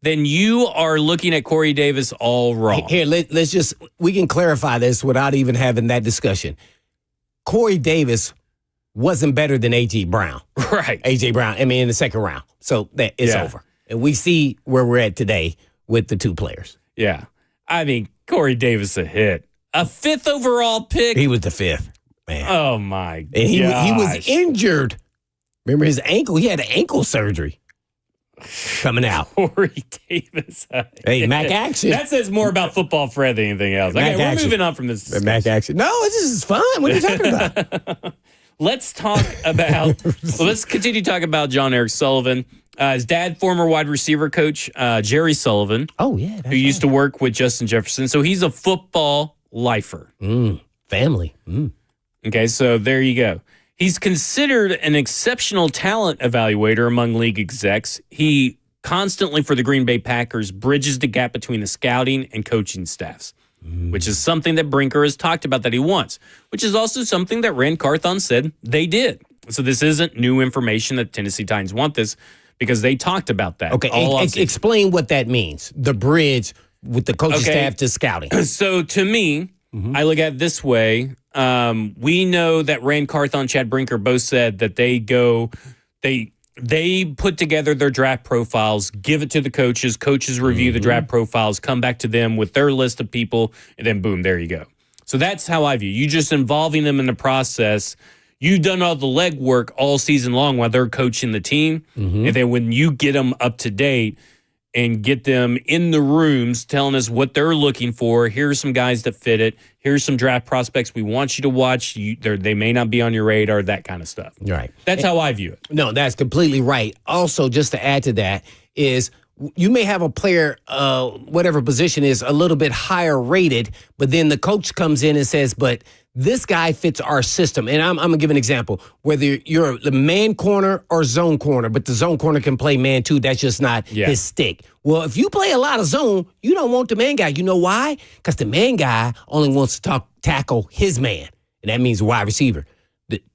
then you are looking at Corey Davis all wrong. Here, we can clarify this without even having that discussion. Corey Davis wasn't better than A.J. Brown. Right. A.J. Brown, in the second round. So it's over. And we see where we're at today with the 2 players. Yeah. I mean, Corey Davis a hit. A 5th overall pick. He was the 5th, man. Oh, my God. And he was injured. Remember his ankle? He had ankle surgery coming out. Corey Davis. Hey, Mac Action. That says more about Football Fred than anything else. Okay, we're moving on from this. Mac Action. No, this is fun. What are you talking about? let's talk about. Let's continue talking about John Eric Sullivan. His dad, former wide receiver coach Jerry Sullivan. Oh yeah, who used to work with Justin Jefferson. So he's a football lifer. family. Okay, so there you go. He's considered an exceptional talent evaluator among league execs. He constantly, for the Green Bay Packers, bridges the gap between the scouting and coaching staffs, which is something that Brinker has talked about that he wants, which is also something that Rand Carthon said they did. So this isn't new information that Tennessee Titans want this because they talked about that. Okay, explain what that means, the bridge with the coaching staff to scouting. So to me, I look at it this way. We know that Rand Carthon, Chad Brinker both said that they put together their draft profiles, give it to the coaches review the draft profiles, come back to them with their list of people, and then boom, there you go. So that's how I view you just involving them in the process. You've done all the legwork all season long while they're coaching the team. And then when you get them up to date and get them in the rooms telling us what they're looking for, here's some guys that fit it. Here's some draft prospects we want you to watch. They may not be on your radar, that kind of stuff. Right. That's how I view it. No, that's completely right. Also, just to add to that is you may have a player, whatever position is, a little bit higher rated, but then the coach comes in and says, but this guy fits our system. And I'm going to give an example. Whether you're the man corner or zone corner, but the zone corner can play man too. That's just not his stick. Well, if you play a lot of zone, you don't want the man guy. You know why? Because the man guy only wants to tackle his man. And that means wide receiver.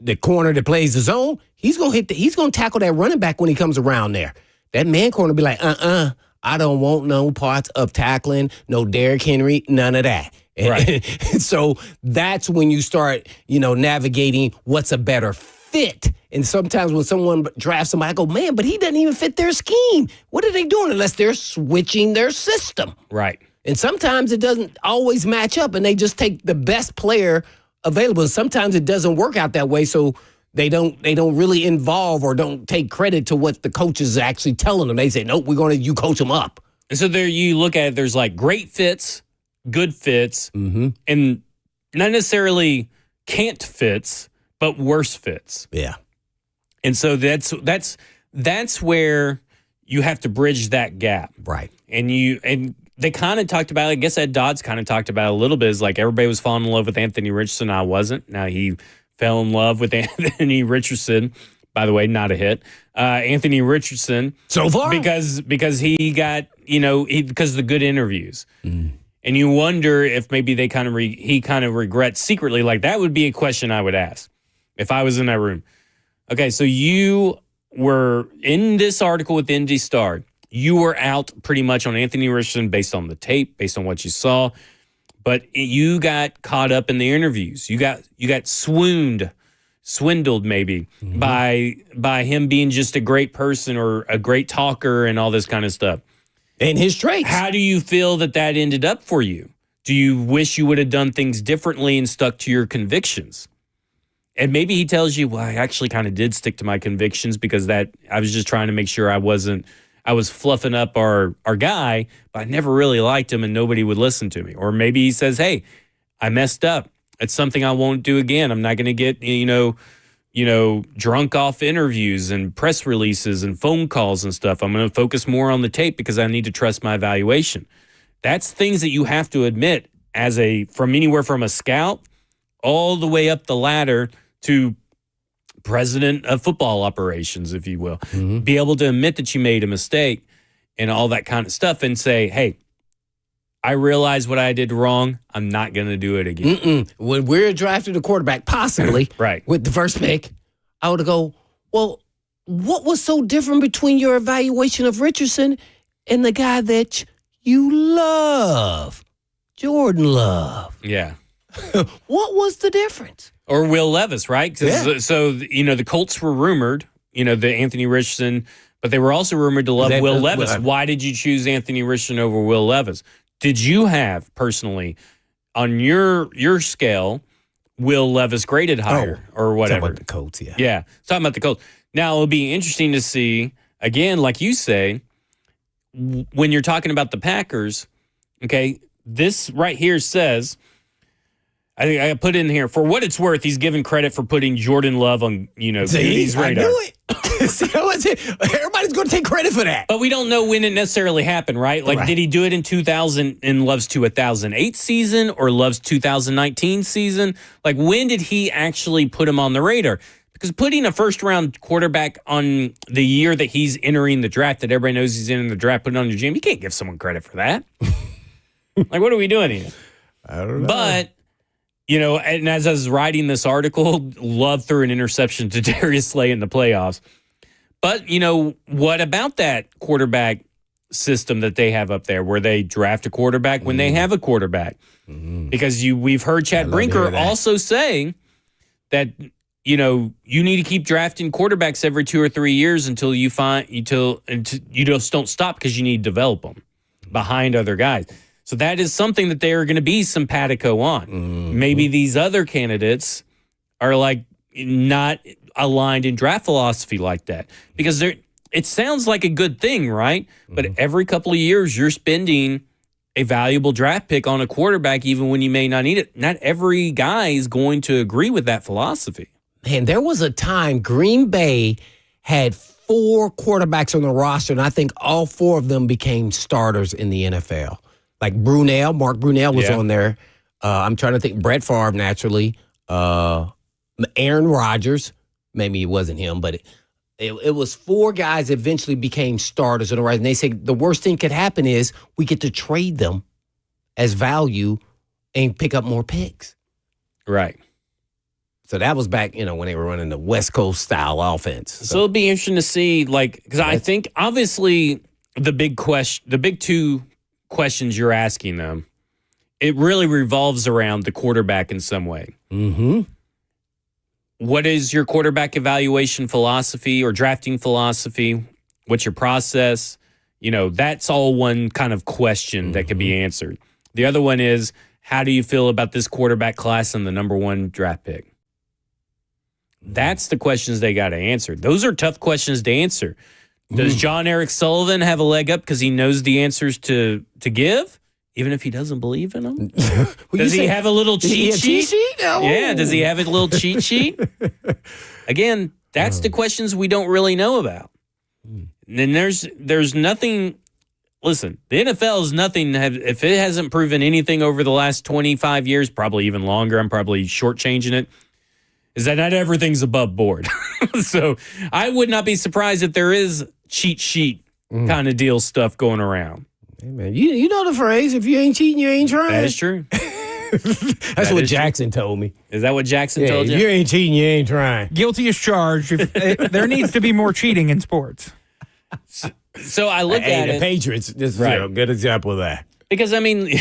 The corner that plays the zone, he's going to tackle that running back when he comes around there. That man corner be like, I don't want no parts of tackling, no Derrick Henry, none of that. Right. So that's when you start, navigating what's a better fit. And sometimes when someone drafts somebody, I go, man, but he doesn't even fit their scheme. What are they doing unless they're switching their system? Right. And sometimes it doesn't always match up and they just take the best player available. And sometimes it doesn't work out that way. So they don't really involve or don't take credit to what the coach is actually telling them. They say, nope, you coach them up. And so there you look at it, there's like great fits, good fits, and not necessarily can't fits, but worse fits. Yeah. And so that's where you have to bridge that gap. Right. And they kind of talked about it. I guess Ed Dodds kind of talked about it a little bit. Is like everybody was falling in love with Anthony Richardson. I wasn't. Now he fell in love with Anthony Richardson. By the way, not a hit. Anthony Richardson. So far? Because he got, because of the good interviews. And you wonder if maybe he kind of regrets secretly. Like that would be a question I would ask if I was in that room. Okay, so you were in this article with the Indy Star. You were out pretty much on Anthony Richardson based on the tape, based on what you saw. But you got caught up in the interviews. You got swindled maybe by him being just a great person or a great talker and all this kind of stuff. And his traits. How do you feel that ended up for you? Do you wish you would have done things differently and stuck to your convictions? And maybe he tells you, well, I actually kind of did stick to my convictions because I was just trying to make sure I was fluffing up our guy, but I never really liked him and nobody would listen to me. Or maybe he says, hey, I messed up. It's something I won't do again. I'm not going to get, drunk off interviews and press releases and phone calls and stuff. I'm going to focus more on the tape because I need to trust my evaluation. That's things that you have to admit from anywhere from a scout all the way up the ladder to president of football operations, if you will. Be able to admit that you made a mistake and all that kind of stuff and say, hey, I realize what I did wrong. I'm not going to do it again. When we're drafting a quarterback, possibly, right, with the first pick, I would go, well, what was so different between your evaluation of Richardson and the guy that you love, Jordan Love? Yeah. What was the difference? Or Will Levis, right? So, the Colts were rumored, the Anthony Richardson, but they were also rumored to love Will Levis. Why did you choose Anthony Richardson over Will Levis? Did you have, personally, on your scale, Will Levis graded higher or whatever? Talking about the Colts, yeah. Yeah, talking about the Colts. Now, it'll be interesting to see, again, like you say, when you're talking about the Packers, okay, this right here says I think I put in here, for what it's worth, he's given credit for putting Jordan Love on, Goody's radar. I knew it. See, everybody's going to take credit for that. But we don't know when it necessarily happened, right? Like, did he do it in 2000 in Love's 2008 season or Love's 2019 season? Like, when did he actually put him on the radar? Because putting a first-round quarterback on the year that he's entering the draft, that everybody knows he's entering the draft, putting it on your GM, you can't give someone credit for that. Like, what are we doing here? I don't know. But, and as I was writing this article, Love threw an interception to Darius Slay in the playoffs. But, what about that quarterback system that they have up there where they draft a quarterback when they have a quarterback? Because we've heard Chad Brinker also saying that, you need to keep drafting quarterbacks every 2 or 3 years until you just don't stop, because you need to develop them behind other guys. So that is something that they are going to be simpatico on. Maybe these other candidates are like not aligned in draft philosophy like that, because it sounds like a good thing, right? But every couple of years you're spending a valuable draft pick on a quarterback, even when you may not need it. Not every guy is going to agree with that philosophy. Man, there was a time Green Bay had 4 quarterbacks on the roster, and I think all 4 of them became starters in the NFL. Like Mark Brunell was on there. I'm trying to think. Brett Favre, naturally. Aaron Rodgers. Maybe it wasn't him, but it was 4 guys that eventually became starters on the rise. And they say the worst thing could happen is we get to trade them as value and pick up more picks. Right. So that was back, when they were running the West Coast style offense. So it'll be interesting to see, because I think obviously the big 2 questions you're asking them, it really revolves around the quarterback in some way. What is your quarterback evaluation philosophy or drafting philosophy? What's your process? That's all one kind of question that could be answered. The other one is, how do you feel about this quarterback class and the number 1 draft pick? That's the questions they got to answer. Those are tough questions to answer. Does John Eric Sullivan have a leg up because he knows the answers to give, even if he doesn't believe in them? Does he have a little cheat sheet? Oh. Yeah, does he have a little cheat sheet? Again, that's the questions we don't really know about. And there's nothing. Listen, the NFL is nothing. If it hasn't proven anything over the last 25 years, probably even longer, I'm probably shortchanging it, is that not everything's above board. So I would not be surprised if there is cheat sheet kind of deal stuff going around. Hey man, you know the phrase, if you ain't cheating, you ain't trying. That is true. That's what Jackson told me. Is that what Jackson told you? If you ain't cheating, you ain't trying. Guilty as charged. There needs to be more cheating in sports. So I look at the it. Patriots, this is a good example of that. Because, yeah.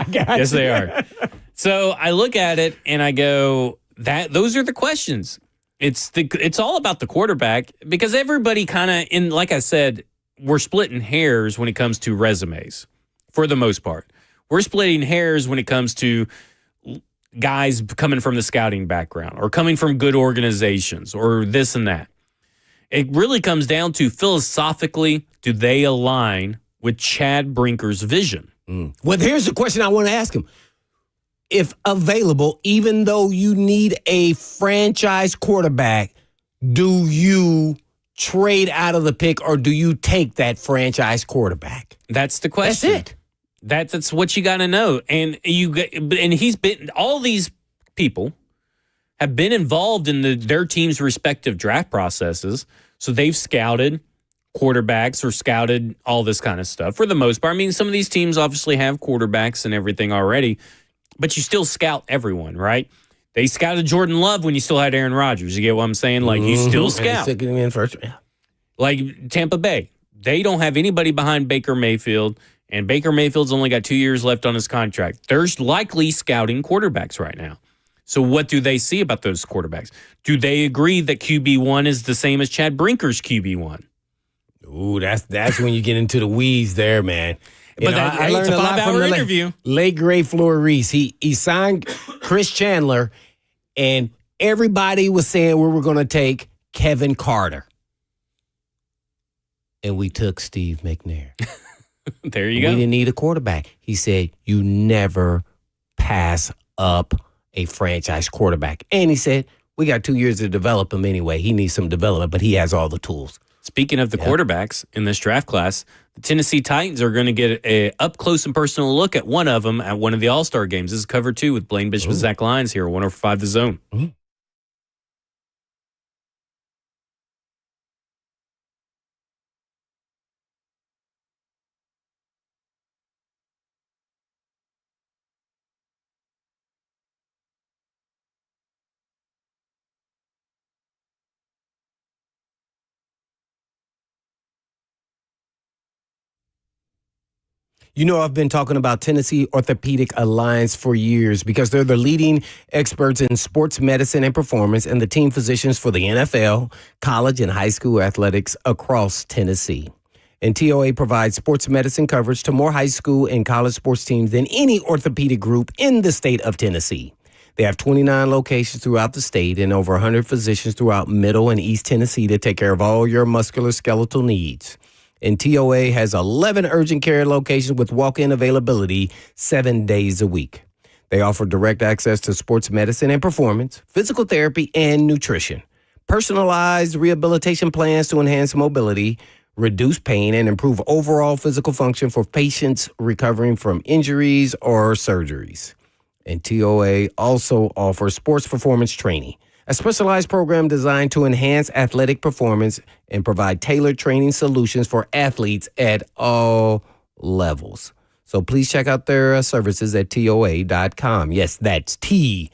Yes, they are. So I look at it and I go, those are the questions. It's all about the quarterback, because everybody kind of, like I said, we're splitting hairs when it comes to resumes for the most part. We're splitting hairs when it comes to guys coming from the scouting background or coming from good organizations or this and that. It really comes down to, philosophically, do they align with Chad Brinker's vision? Well, here's the question I want to ask him. If available, even though you need a franchise quarterback, do you trade out of the pick or do you take that franchise quarterback? That's the question. That's it. That's what you got to know. And he's been, all these people have been involved in their team's respective draft processes. So they've scouted quarterbacks or scouted all this kind of stuff for the most part. I mean, some of these teams obviously have quarterbacks and everything already, but you still scout everyone, right? They scouted Jordan Love when you still had Aaron Rodgers. You get what I'm saying? Like, you still scout. Stick him in first. Like Tampa Bay, they don't have anybody behind Baker Mayfield, and Baker Mayfield's only got 2 years left on his contract. They're likely scouting quarterbacks right now. So what do they see about those quarterbacks? Do they agree that QB1 is the same as Chad Brinker's QB1? Ooh, that's when you get into the weeds there, man. But it's a 5-hour interview. Late great Floyd Reese. He signed Chris Chandler, and everybody was saying we were going to take Kevin Carter. And we took Steve McNair. There you go. We didn't need a quarterback. He said, you never pass up a franchise quarterback. And he said, we got 2 years to develop him anyway. He needs some development, but he has all the tools. Speaking of the quarterbacks in this draft class, the Tennessee Titans are going to get a up close and personal look at one of them at one of the All-Star games. This is cover 2 with Blaine Bishop and Zach Lyons here, 105 The Zone. You know, I've been talking about Tennessee Orthopedic Alliance for years because they're the leading experts in sports medicine and performance and the team physicians for the NFL, college, and high school athletics across Tennessee. And TOA provides sports medicine coverage to more high school and college sports teams than any orthopedic group in the state of Tennessee. They have 29 locations throughout the state and over 100 physicians throughout Middle and East Tennessee to take care of all your musculoskeletal needs. And TOA has 11 urgent care locations with walk-in availability 7 days a week. They offer direct access to sports medicine and performance, physical therapy, and nutrition. Personalized rehabilitation plans to enhance mobility, reduce pain, and improve overall physical function for patients recovering from injuries or surgeries. And TOA also offers sports performance training, a specialized program designed to enhance athletic performance and provide tailored training solutions for athletes at all levels. So please check out their services at TOA.com. Yes, that's TOA.com.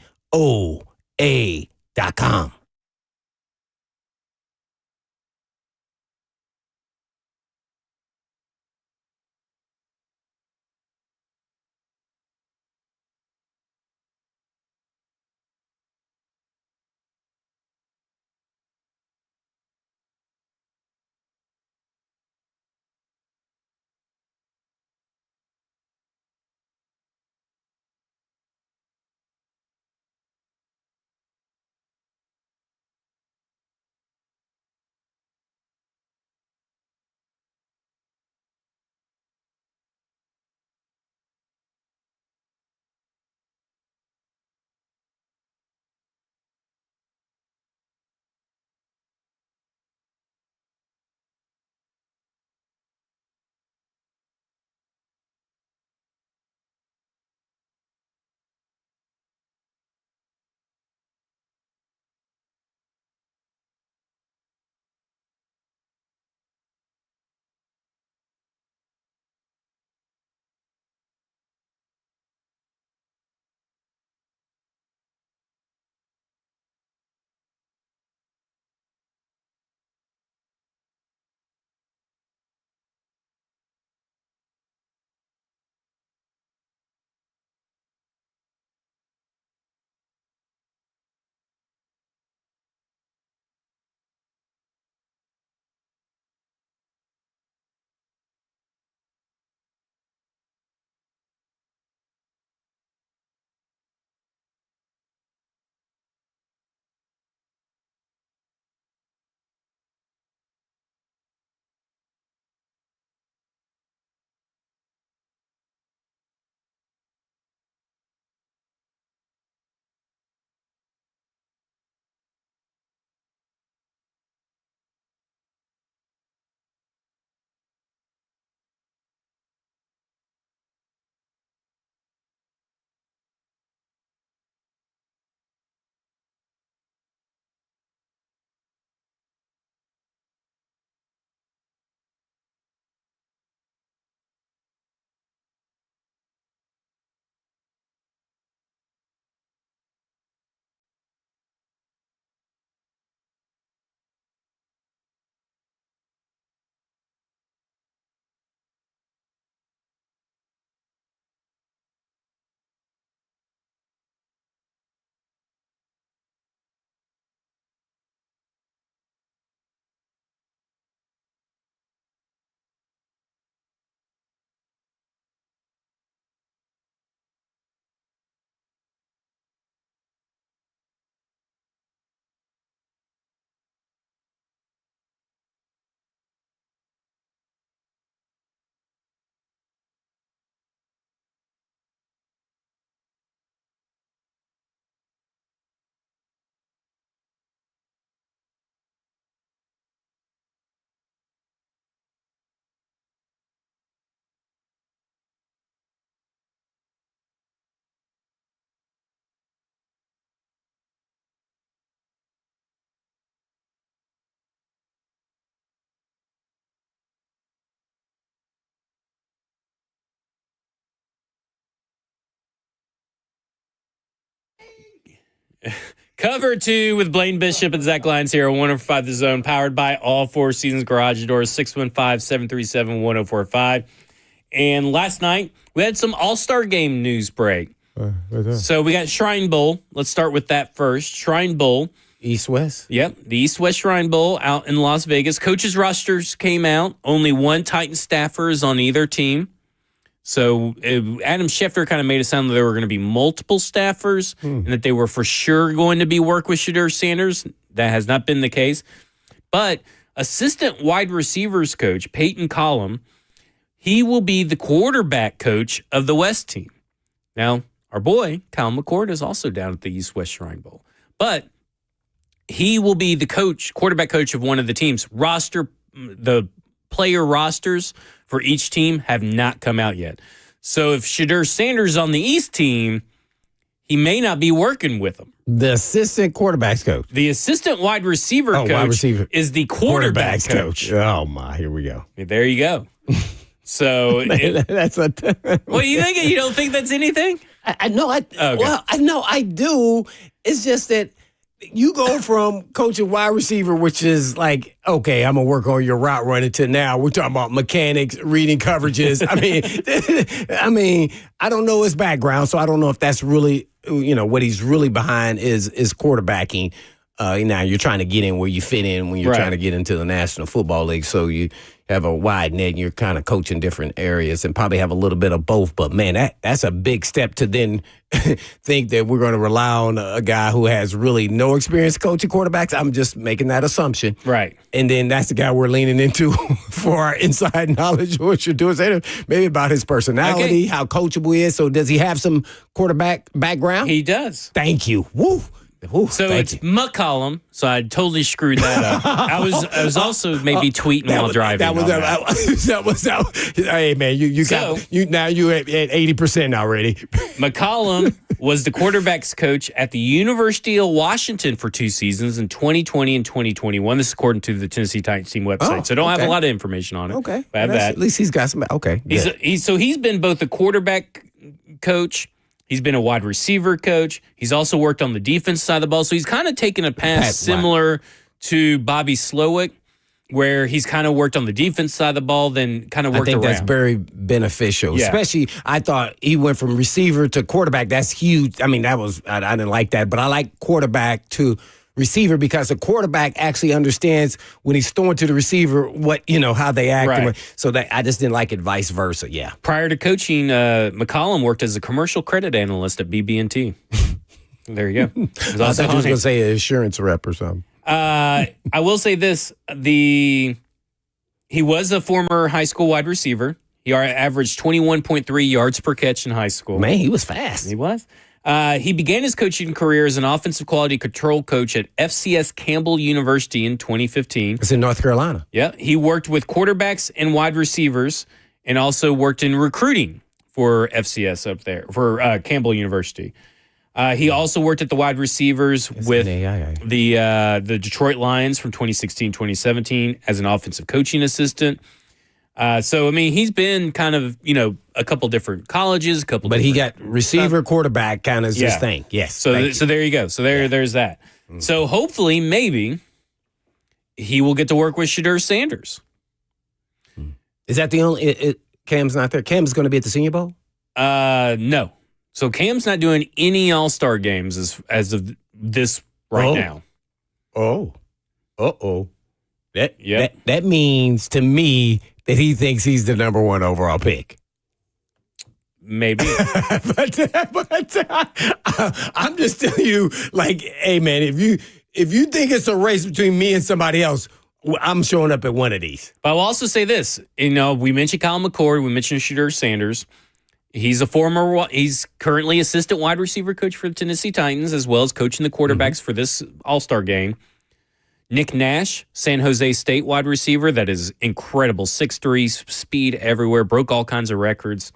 Cover 2 with Blaine Bishop and Zach Lyons here on 105 The Zone, powered by All Four Seasons Garage Doors, 615-737-1045. And last night, we had some All-Star Game news break. So we got Shrine Bowl. Let's start with that first. Shrine Bowl. East-West? Yep, the East-West Shrine Bowl out in Las Vegas. Coaches' rosters came out. Only one Titan staffer is on either team. So Adam Schefter kind of made it sound that there were going to be multiple staffers and that they were for sure going to be work with Shedeur Sanders. That has not been the case. But assistant wide receivers coach Peyton Collum, he will be the quarterback coach of the West team. Now, our boy, Kyle McCord, is also down at the East-West Shrine Bowl. But he will be the quarterback coach of one of the teams. The player rosters for each team have not come out yet. So if Shedeur Sanders on the East team, he may not be working with them. The assistant quarterbacks coach. The assistant wide receiver coach is the quarterback coach. Oh, my. Here we go. There you go. So that's a what do you think? You don't think that's anything? I know. Well, I know I do. It's just that you go from coaching wide receiver, which is like, okay, I'm going to work on your route running, to now we're talking about mechanics, reading coverages. I mean, I don't know his background, so I don't know if that's really, what he's really behind is quarterbacking. Now you're trying to get in where you fit in when you're trying to get into the National Football League. So you have a wide net and you're kind of coaching different areas and probably have a little bit of both. But, man, that's a big step to then think that we're going to rely on a guy who has really no experience coaching quarterbacks. I'm just making that assumption. Right. And then that's the guy we're leaning into for our inside knowledge of what you're doing. Maybe about his personality, how coachable he is. So does he have some quarterback background? He does. Thank you. Woo. Ooh, so it's McCollum. So I totally screwed that up. I was also maybe tweeting while driving. That was. Hey man, you now you at 80% already. McCollum was the quarterbacks coach at the University of Washington for 2 seasons in 2020 and 2021. This is according to the Tennessee Titans team website. So I don't have a lot of information on it. Okay, I have that. At least he's got some. Okay, he's been both a quarterback coach. He's been a wide receiver coach. He's also worked on the defense side of the ball. So he's kind of taken a path similar to Bobby Slowick, where he's kind of worked on the defense side of the ball, then kind of worked around. I think that's very beneficial. Yeah. Especially, I thought he went from receiver to quarterback. That's huge. I mean, I didn't like that, but I like quarterback to receiver because the quarterback actually understands when he's throwing to the receiver how they act. Right. So that I just didn't like it vice versa. Yeah. Prior to coaching, McCollum worked as a commercial credit analyst at BB&T. There you go. I thought you was going to say an insurance rep or something. I will say this: he was a former high school wide receiver. He averaged 21.3 yards per catch in high school. Man, he was fast. He was. He began his coaching career as an offensive quality control coach at FCS Campbell University in 2015. It's in North Carolina. Yeah. He worked with quarterbacks and wide receivers and also worked in recruiting for FCS up there, for Campbell University. He also worked at the wide receivers with the Detroit Lions from 2016-2017 as an offensive coaching assistant. So, I mean, he's been kind of, a couple different colleges, But he got receiver, quarterback kind of his thing. Yes. So there you go. So there's that. Mm-hmm. So hopefully, maybe he will get to work with Shedeur Sanders. Is that the only? Cam's not there. Cam's going to be at the Senior Bowl? No. So Cam's not doing any All-Star games as of this now. Oh. Uh-oh. That means to me that he thinks he's the number 1 overall pick. Maybe. but I'm just telling you, like, hey, man, if you think it's a race between me and somebody else, I'm showing up at one of these. But I'll also say this. We mentioned Kyle McCord. We mentioned Shedeur Sanders. He's currently assistant wide receiver coach for the Tennessee Titans, as well as coaching the quarterbacks for this All-Star game. Nick Nash, San Jose State wide receiver, that is incredible. 6'3", speed everywhere, broke all kinds of records.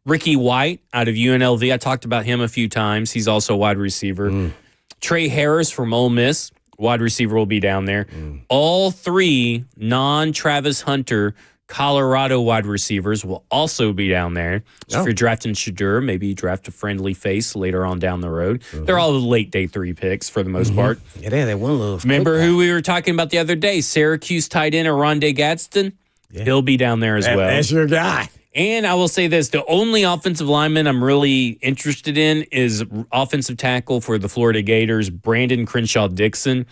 Ricky White out of UNLV, I talked about him a few times. He's also a wide receiver. Trey Harris from Ole Miss, wide receiver, will be down there. All 3 non-Travis Hunter Colorado wide receivers will also be down there. So if you're drafting Shedeur, maybe you draft a friendly face later on down the road. They're all late day 3 picks for the most part. Yeah, they one little. Remember who we were talking about the other day? Syracuse tight end Rondé Gadsden? Yeah. He'll be down there as well. That's your guy. And I will say this, the only offensive lineman I'm really interested in is offensive tackle for the Florida Gators, Brandon Crenshaw-Dixon.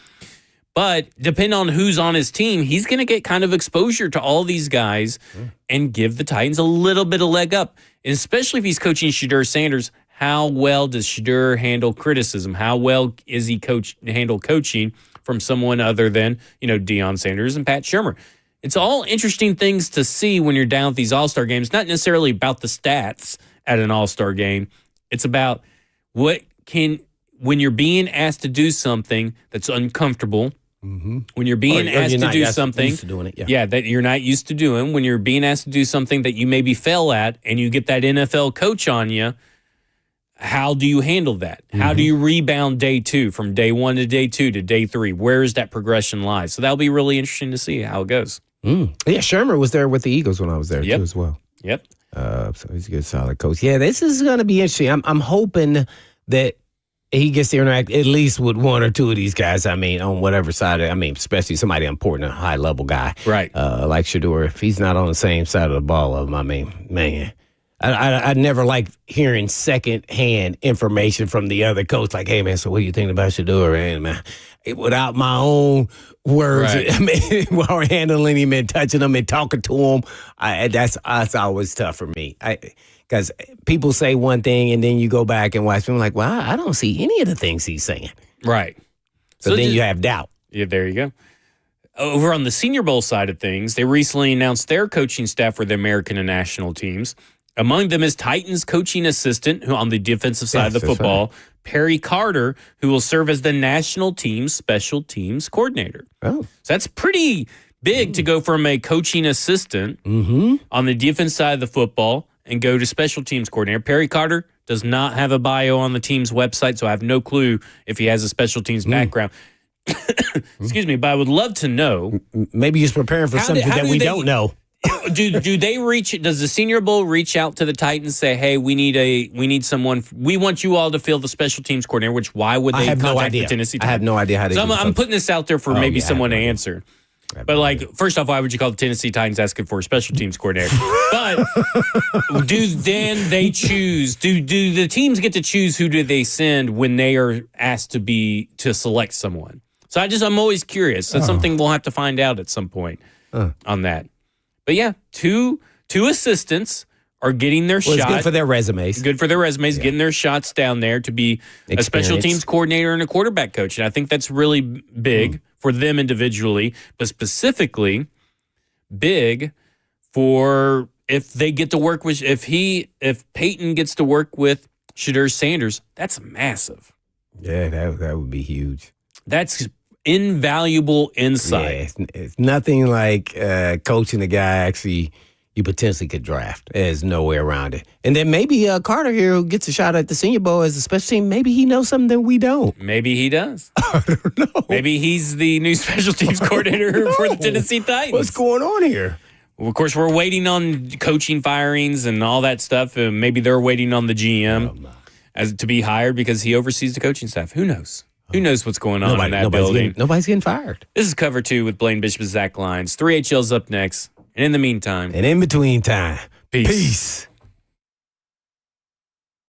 But depending on who's on his team, he's going to get kind of exposure to all these guys and give the Titans a little bit of leg up. And especially if he's coaching Shedeur Sanders, how well does Shedeur handle criticism? How well is he handle coaching from someone other than, Deion Sanders and Pat Shurmur? It's all interesting things to see when you're down at these all-star games, not necessarily about the stats at an all-star game. It's about when you're being asked to do something that's uncomfortable, when you're being asked to do something that you're not used to doing, when you're being asked to do something that you maybe fail at and you get that NFL coach on you, how do you handle that? How do you rebound day 2 from day 1 to day 2 to day 3? Where is that progression lie? So that'll be really interesting to see how it goes. Yeah, Shurmur was there with the Eagles when I was there too as well. Yep. So he's a good, solid coach. Yeah, this is going to be interesting. I'm hoping that he gets to interact at least with one or two of these guys. I mean, on whatever side. Especially somebody important, a high level guy, right? Like Shedeur. If he's not on the same side of the ball of him, man. I never like hearing second-hand information from the other coach. Like, hey, man, so what do you think about Shedeur? Man, without my own words, right. While handling him and touching him and talking to him, that's always tough for me. Because people say one thing and then you go back and watch them like, well, I don't see any of the things he's saying. Right. So then you have doubt. Yeah, there you go. Over on the Senior Bowl side of things, they recently announced their coaching staff for the American and national teams. Among them is Titans coaching assistant, who on the defensive side of the football, Perry Carter, who will serve as the national team's special teams coordinator. Oh. So that's pretty big to go from a coaching assistant on the defense side of the football and go to special teams coordinator. Perry Carter does not have a bio on the team's website, so I have no clue if he has a special teams background. Excuse me, but I would love to know. Maybe he's preparing for something that we don't know. Do they reach? Does the Senior Bowl reach out to the Titans and say, "Hey, we need someone. We want you all to fill the special teams coordinator." Which why would they contact the Tennessee Titans? I have no idea how they. So I'm putting this out there for maybe someone to answer. But first off, why would you call the Tennessee Titans asking for a special teams coordinator? But then they choose? Do the teams get to choose who do they send when they are asked to select someone? So I'm always curious. That's something we'll have to find out at some point on that. But yeah, two assistants are getting their shot. It's good for their resumes. Getting their shots down there to be a special teams coordinator and a quarterback coach. And I think that's really big for them individually, but specifically big for if they get to work with, if Peyton gets to work with Shedeur Sanders, that's massive. Yeah, that would be huge. That's invaluable insight. Yeah, it's nothing like coaching a guy actually you potentially could draft. There's no way around it. And then maybe Carter here, who gets a shot at the Senior Bowl as a special team, maybe he knows something that we don't. Maybe he does. I don't know. Maybe he's the new special teams coordinator for the Tennessee Titans. What's going on here? Well, of course, we're waiting on coaching firings and all that stuff. Maybe they're waiting on the GM to be hired because he oversees the coaching staff. Who knows? Who knows what's going on in that building? Nobody's getting fired. This is Cover 2 with Blaine Bishop and Zach Lyons. 3HL's up next. And in the meantime. And in between time. Peace. Peace.